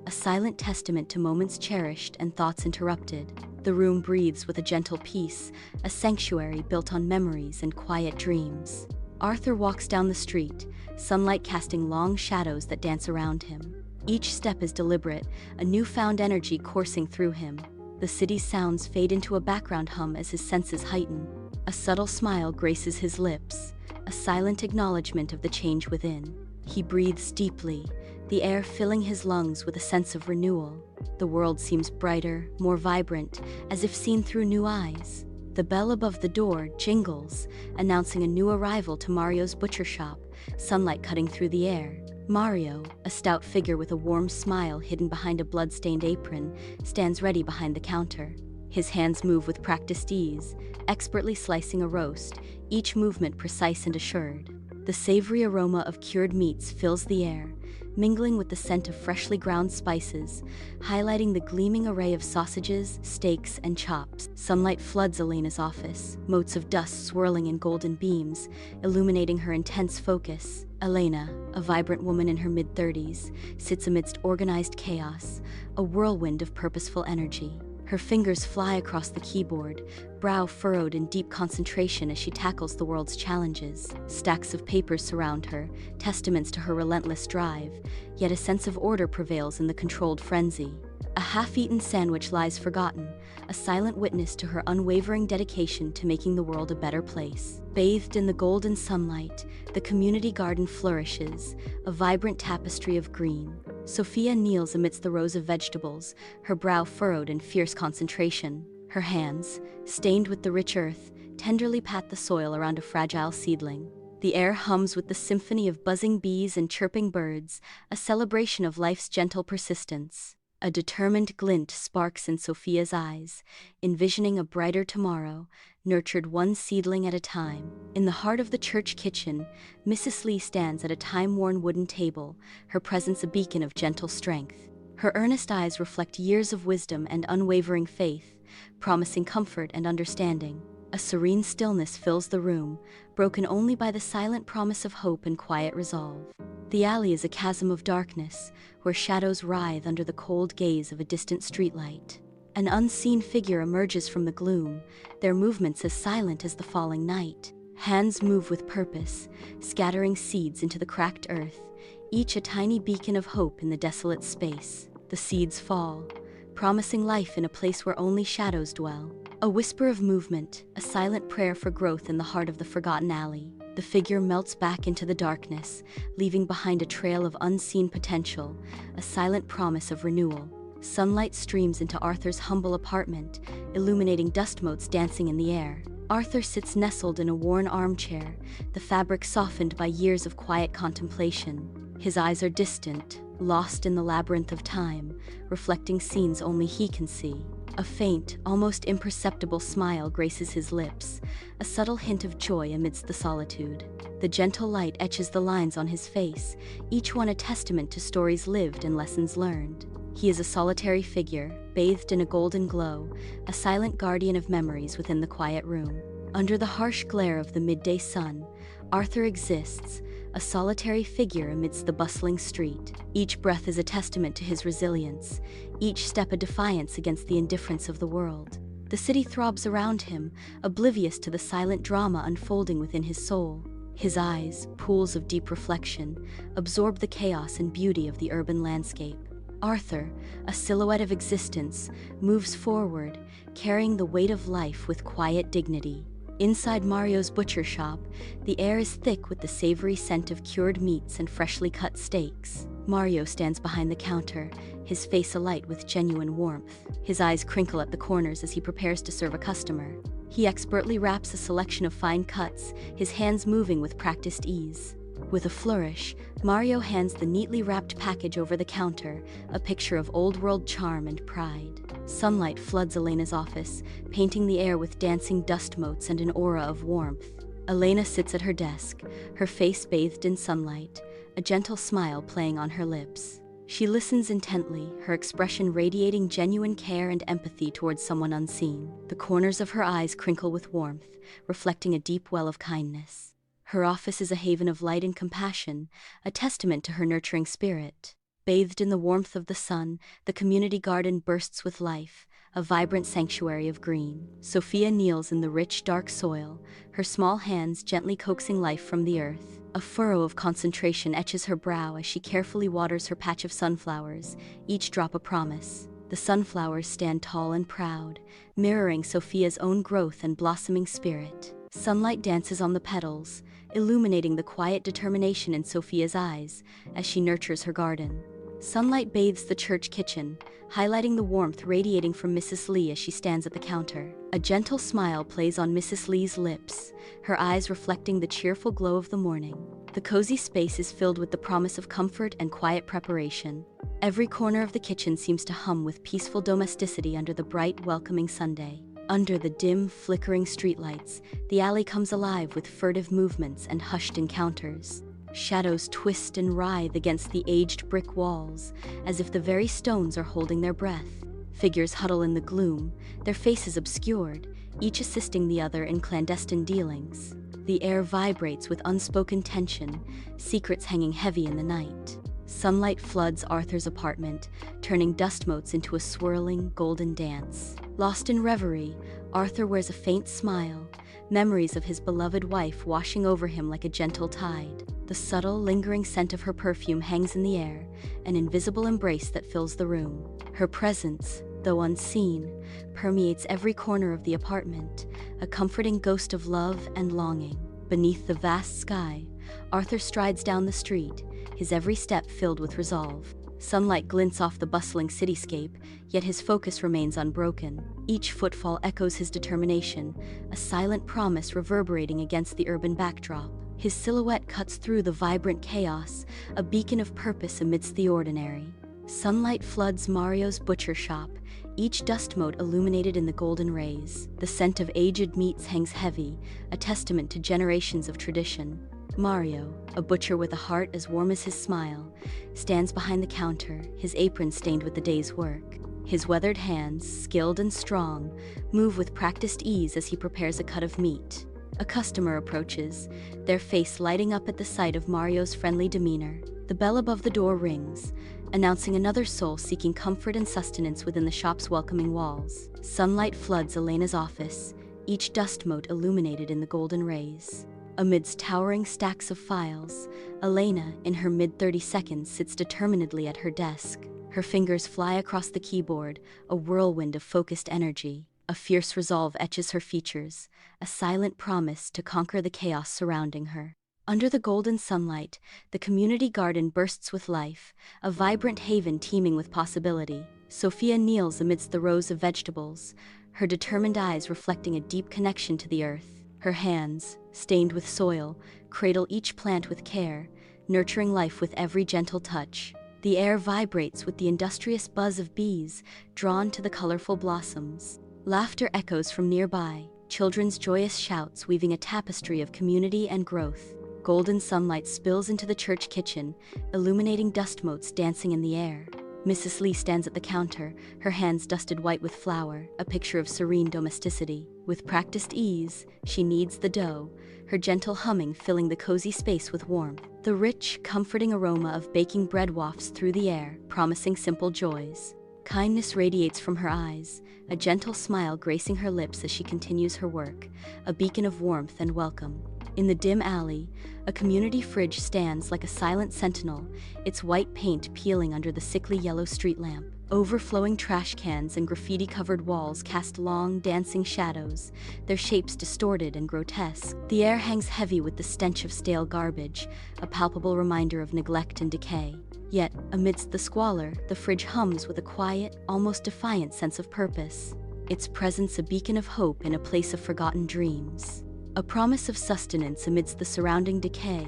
a silent testament to moments cherished and thoughts interrupted. The room breathes with a gentle peace, a sanctuary built on memories and quiet dreams. Arthur walks down the street, sunlight casting long shadows that dance around him. Each step is deliberate, a newfound energy coursing through him. The city's sounds fade into a background hum as his senses heighten. A subtle smile graces his lips, a silent acknowledgement of the change within. He breathes deeply, the air filling his lungs with a sense of renewal. The world seems brighter, more vibrant, as if seen through new eyes. The bell above the door jingles, announcing a new arrival to Mario's butcher shop, sunlight cutting through the air. Mario, a stout figure with a warm smile hidden behind a blood-stained apron, stands ready behind the counter. His hands move with practiced ease, expertly slicing a roast, each movement precise and assured. The savory aroma of cured meats fills the air, mingling with the scent of freshly ground spices, highlighting the gleaming array of sausages, steaks, and chops. Sunlight floods Elena's office, motes of dust swirling in golden beams, illuminating her intense focus. Elena, a vibrant woman in her mid-30s, sits amidst organized chaos, a whirlwind of purposeful energy. Her fingers fly across the keyboard, brow furrowed in deep concentration as she tackles the world's challenges. Stacks of papers surround her, testaments to her relentless drive, yet a sense of order prevails in the controlled frenzy. A half-eaten sandwich lies forgotten, a silent witness to her unwavering dedication to making the world a better place. Bathed in the golden sunlight, the community garden flourishes, a vibrant tapestry of green. Sophia kneels amidst the rows of vegetables, her brow furrowed in fierce concentration. Her hands, stained with the rich earth, tenderly pat the soil around a fragile seedling. The air hums with the symphony of buzzing bees and chirping birds, a celebration of life's gentle persistence. A determined glint sparks in Sophia's eyes, envisioning a brighter tomorrow, nurtured one seedling at a time. In the heart of the church kitchen, Mrs. Lee stands at a time-worn wooden table, her presence a beacon of gentle strength. Her earnest eyes reflect years of wisdom and unwavering faith, promising comfort and understanding. A serene stillness fills the room, broken only by the silent promise of hope and quiet resolve. The alley is a chasm of darkness, where shadows writhe under the cold gaze of a distant streetlight. An unseen figure emerges from the gloom, their movements as silent as the falling night. Hands move with purpose, scattering seeds into the cracked earth, each a tiny beacon of hope in the desolate space. The seeds fall, promising life in a place where only shadows dwell. A whisper of movement, a silent prayer for growth in the heart of the forgotten alley. The figure melts back into the darkness, leaving behind a trail of unseen potential, a silent promise of renewal. Sunlight streams into Arthur's humble apartment, illuminating dust motes dancing in the air. Arthur sits nestled in a worn armchair, the fabric softened by years of quiet contemplation. His eyes are distant, lost in the labyrinth of time, reflecting scenes only he can see. A faint, almost imperceptible smile graces his lips, a subtle hint of joy amidst the solitude. The gentle light etches the lines on his face, each one a testament to stories lived and lessons learned. He is a solitary figure, bathed in a golden glow, a silent guardian of memories within the quiet room. Under the harsh glare of the midday sun, Arthur exists, a solitary figure amidst the bustling street. Each breath is a testament to his resilience, each step a defiance against the indifference of the world. The city throbs around him, oblivious to the silent drama unfolding within his soul. His eyes, pools of deep reflection, absorb the chaos and beauty of the urban landscape. Arthur, a silhouette of existence, moves forward, carrying the weight of life with quiet dignity. Inside Mario's butcher shop, the air is thick with the savory scent of cured meats and freshly cut steaks. Mario stands behind the counter, his face alight with genuine warmth. His eyes crinkle at the corners as he prepares to serve a customer. He expertly wraps a selection of fine cuts, his hands moving with practiced ease. With a flourish, Mario hands the neatly wrapped package over the counter, a picture of old-world charm and pride. Sunlight floods Elena's office, painting the air with dancing dust motes and an aura of warmth. Elena sits at her desk, her face bathed in sunlight, a gentle smile playing on her lips. She listens intently, her expression radiating genuine care and empathy towards someone unseen. The corners of her eyes crinkle with warmth, reflecting a deep well of kindness. Her office is a haven of light and compassion, a testament to her nurturing spirit. Bathed in the warmth of the sun, the community garden bursts with life, a vibrant sanctuary of green. Sophia kneels in the rich, dark soil, her small hands gently coaxing life from the earth. A furrow of concentration etches her brow as she carefully waters her patch of sunflowers, each drop a promise. The sunflowers stand tall and proud, mirroring Sophia's own growth and blossoming spirit. Sunlight dances on the petals, illuminating the quiet determination in Sophia's eyes as she nurtures her garden. Sunlight bathes the church kitchen, highlighting the warmth radiating from Mrs. Lee as she stands at the counter. A gentle smile plays on Mrs. Lee's lips, her eyes reflecting the cheerful glow of the morning. The cozy space is filled with the promise of comfort and quiet preparation. Every corner of the kitchen seems to hum with peaceful domesticity under the bright, welcoming Sunday. Under the dim, flickering streetlights, the alley comes alive with furtive movements and hushed encounters. Shadows twist and writhe against the aged brick walls, as if the very stones are holding their breath. Figures huddle in the gloom, their faces obscured, each assisting the other in clandestine dealings. The air vibrates with unspoken tension, secrets hanging heavy in the night. Sunlight floods Arthur's apartment, turning dust motes into a swirling, golden dance. Lost in reverie, Arthur wears a faint smile, memories of his beloved wife washing over him like a gentle tide. The subtle, lingering scent of her perfume hangs in the air, an invisible embrace that fills the room. Her presence, though unseen, permeates every corner of the apartment, a comforting ghost of love and longing. Beneath the vast sky, Arthur strides down the street, his every step filled with resolve. Sunlight glints off the bustling cityscape, yet his focus remains unbroken. Each footfall echoes his determination, a silent promise reverberating against the urban backdrop. His silhouette cuts through the vibrant chaos, a beacon of purpose amidst the ordinary. Sunlight floods Mario's butcher shop, each dust mote illuminated in the golden rays. The scent of aged meats hangs heavy, a testament to generations of tradition. Mario, a butcher with a heart as warm as his smile, stands behind the counter, his apron stained with the day's work. His weathered hands, skilled and strong, move with practiced ease as he prepares a cut of meat. A customer approaches, their face lighting up at the sight of Mario's friendly demeanor. The bell above the door rings, announcing another soul seeking comfort and sustenance within the shop's welcoming walls. Sunlight floods Elena's office, each dust mote illuminated in the golden rays. Amidst towering stacks of files, Elena, in her mid-30s, sits determinedly at her desk. Her fingers fly across the keyboard, a whirlwind of focused energy. A fierce resolve etches her features, a silent promise to conquer the chaos surrounding her. Under the golden sunlight, the community garden bursts with life, a vibrant haven teeming with possibility. Sophia kneels amidst the rows of vegetables, her determined eyes reflecting a deep connection to the earth. Her hands, stained with soil, cradle each plant with care, nurturing life with every gentle touch. The air vibrates with the industrious buzz of bees drawn to the colorful blossoms. Laughter echoes from nearby, children's joyous shouts weaving a tapestry of community and growth. Golden sunlight spills into the church kitchen, illuminating dust motes dancing in the air. Mrs. Lee stands at the counter, her hands dusted white with flour, a picture of serene domesticity. With practiced ease, she kneads the dough, her gentle humming filling the cozy space with warmth. The rich, comforting aroma of baking bread wafts through the air, promising simple joys. Kindness radiates from her eyes, a gentle smile gracing her lips as she continues her work, a beacon of warmth and welcome. In the dim alley, a community fridge stands like a silent sentinel, its white paint peeling under the sickly yellow street lamp. Overflowing trash cans and graffiti-covered walls cast long, dancing shadows, their shapes distorted and grotesque. The air hangs heavy with the stench of stale garbage, a palpable reminder of neglect and decay. Yet, amidst the squalor, the fridge hums with a quiet, almost defiant sense of purpose. Its presence a beacon of hope in a place of forgotten dreams. A promise of sustenance amidst the surrounding decay,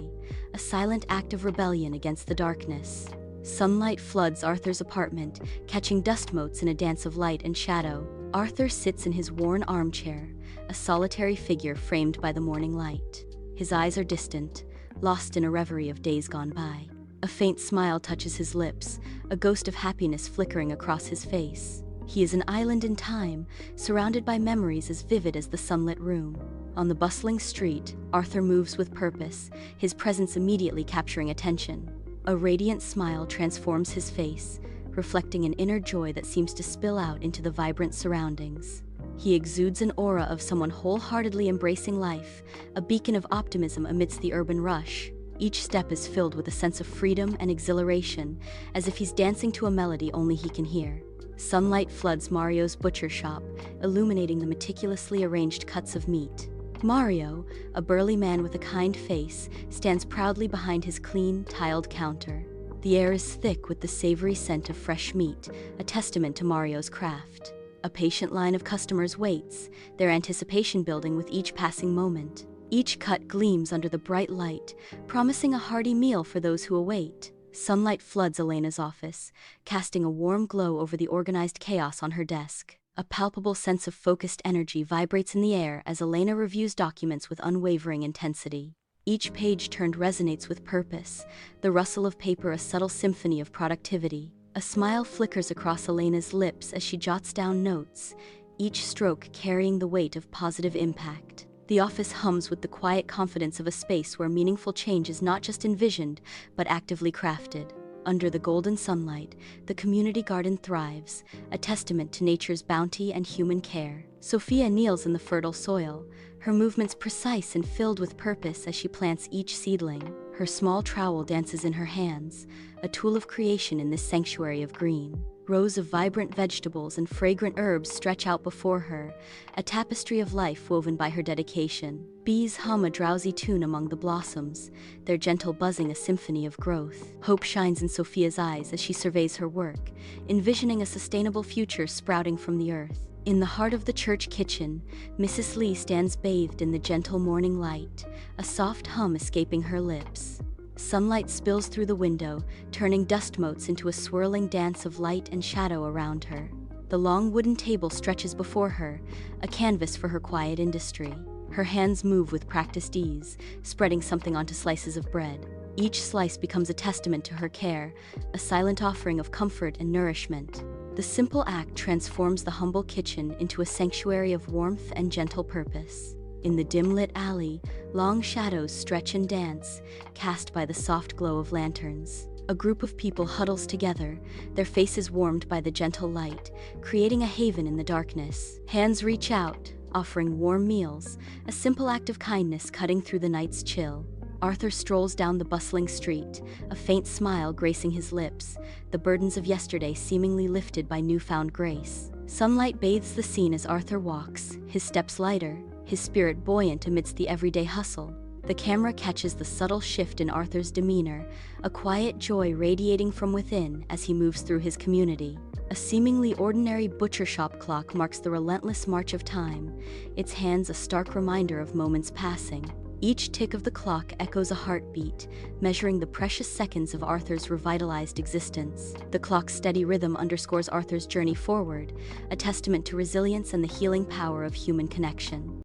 a silent act of rebellion against the darkness. Sunlight floods Arthur's apartment, catching dust motes in a dance of light and shadow. Arthur sits in his worn armchair, a solitary figure framed by the morning light. His eyes are distant, lost in a reverie of days gone by. A faint smile touches his lips, a ghost of happiness flickering across his face. He is an island in time, surrounded by memories as vivid as the sunlit room. On the bustling street, Arthur moves with purpose, his presence immediately capturing attention. A radiant smile transforms his face, reflecting an inner joy that seems to spill out into the vibrant surroundings. He exudes an aura of someone wholeheartedly embracing life, a beacon of optimism amidst the urban rush. Each step is filled with a sense of freedom and exhilaration, as if he's dancing to a melody only he can hear. Sunlight floods Mario's butcher shop, illuminating the meticulously arranged cuts of meat. Mario, a burly man with a kind face, stands proudly behind his clean, tiled counter. The air is thick with the savory scent of fresh meat, a testament to Mario's craft. A patient line of customers waits, their anticipation building with each passing moment. Each cut gleams under the bright light, promising a hearty meal for those who await. Sunlight floods Elena's office, casting a warm glow over the organized chaos on her desk. A palpable sense of focused energy vibrates in the air as Elena reviews documents with unwavering intensity. Each page turned resonates with purpose, the rustle of paper a subtle symphony of productivity. A smile flickers across Elena's lips as she jots down notes, each stroke carrying the weight of positive impact. The office hums with the quiet confidence of a space where meaningful change is not just envisioned, but actively crafted. Under the golden sunlight, the community garden thrives, a testament to nature's bounty and human care. Sophia kneels in the fertile soil, her movements precise and filled with purpose as she plants each seedling. Her small trowel dances in her hands, a tool of creation in this sanctuary of green. Rows of vibrant vegetables and fragrant herbs stretch out before her, a tapestry of life woven by her dedication. Bees hum a drowsy tune among the blossoms, their gentle buzzing a symphony of growth. Hope shines in Sophia's eyes as she surveys her work, envisioning a sustainable future sprouting from the earth. In the heart of the church kitchen, Mrs. Lee stands bathed in the gentle morning light, a soft hum escaping her lips. Sunlight spills through the window, turning dust motes into a swirling dance of light and shadow around her. The long wooden table stretches before her, a canvas for her quiet industry. Her hands move with practiced ease, spreading something onto slices of bread. Each slice becomes a testament to her care, a silent offering of comfort and nourishment. The simple act transforms the humble kitchen into a sanctuary of warmth and gentle purpose. In the dim-lit alley, long shadows stretch and dance, cast by the soft glow of lanterns. A group of people huddles together, their faces warmed by the gentle light, creating a haven in the darkness. Hands reach out, offering warm meals, a simple act of kindness cutting through the night's chill. Arthur strolls down the bustling street, a faint smile gracing his lips, the burdens of yesterday seemingly lifted by newfound grace. Sunlight bathes the scene as Arthur walks, his steps lighter, his spirit buoyant amidst the everyday hustle. The camera catches the subtle shift in Arthur's demeanor, a quiet joy radiating from within as he moves through his community. A seemingly ordinary butcher shop clock marks the relentless march of time, its hands a stark reminder of moments passing. Each tick of the clock echoes a heartbeat, measuring the precious seconds of Arthur's revitalized existence. The clock's steady rhythm underscores Arthur's journey forward, a testament to resilience and the healing power of human connection.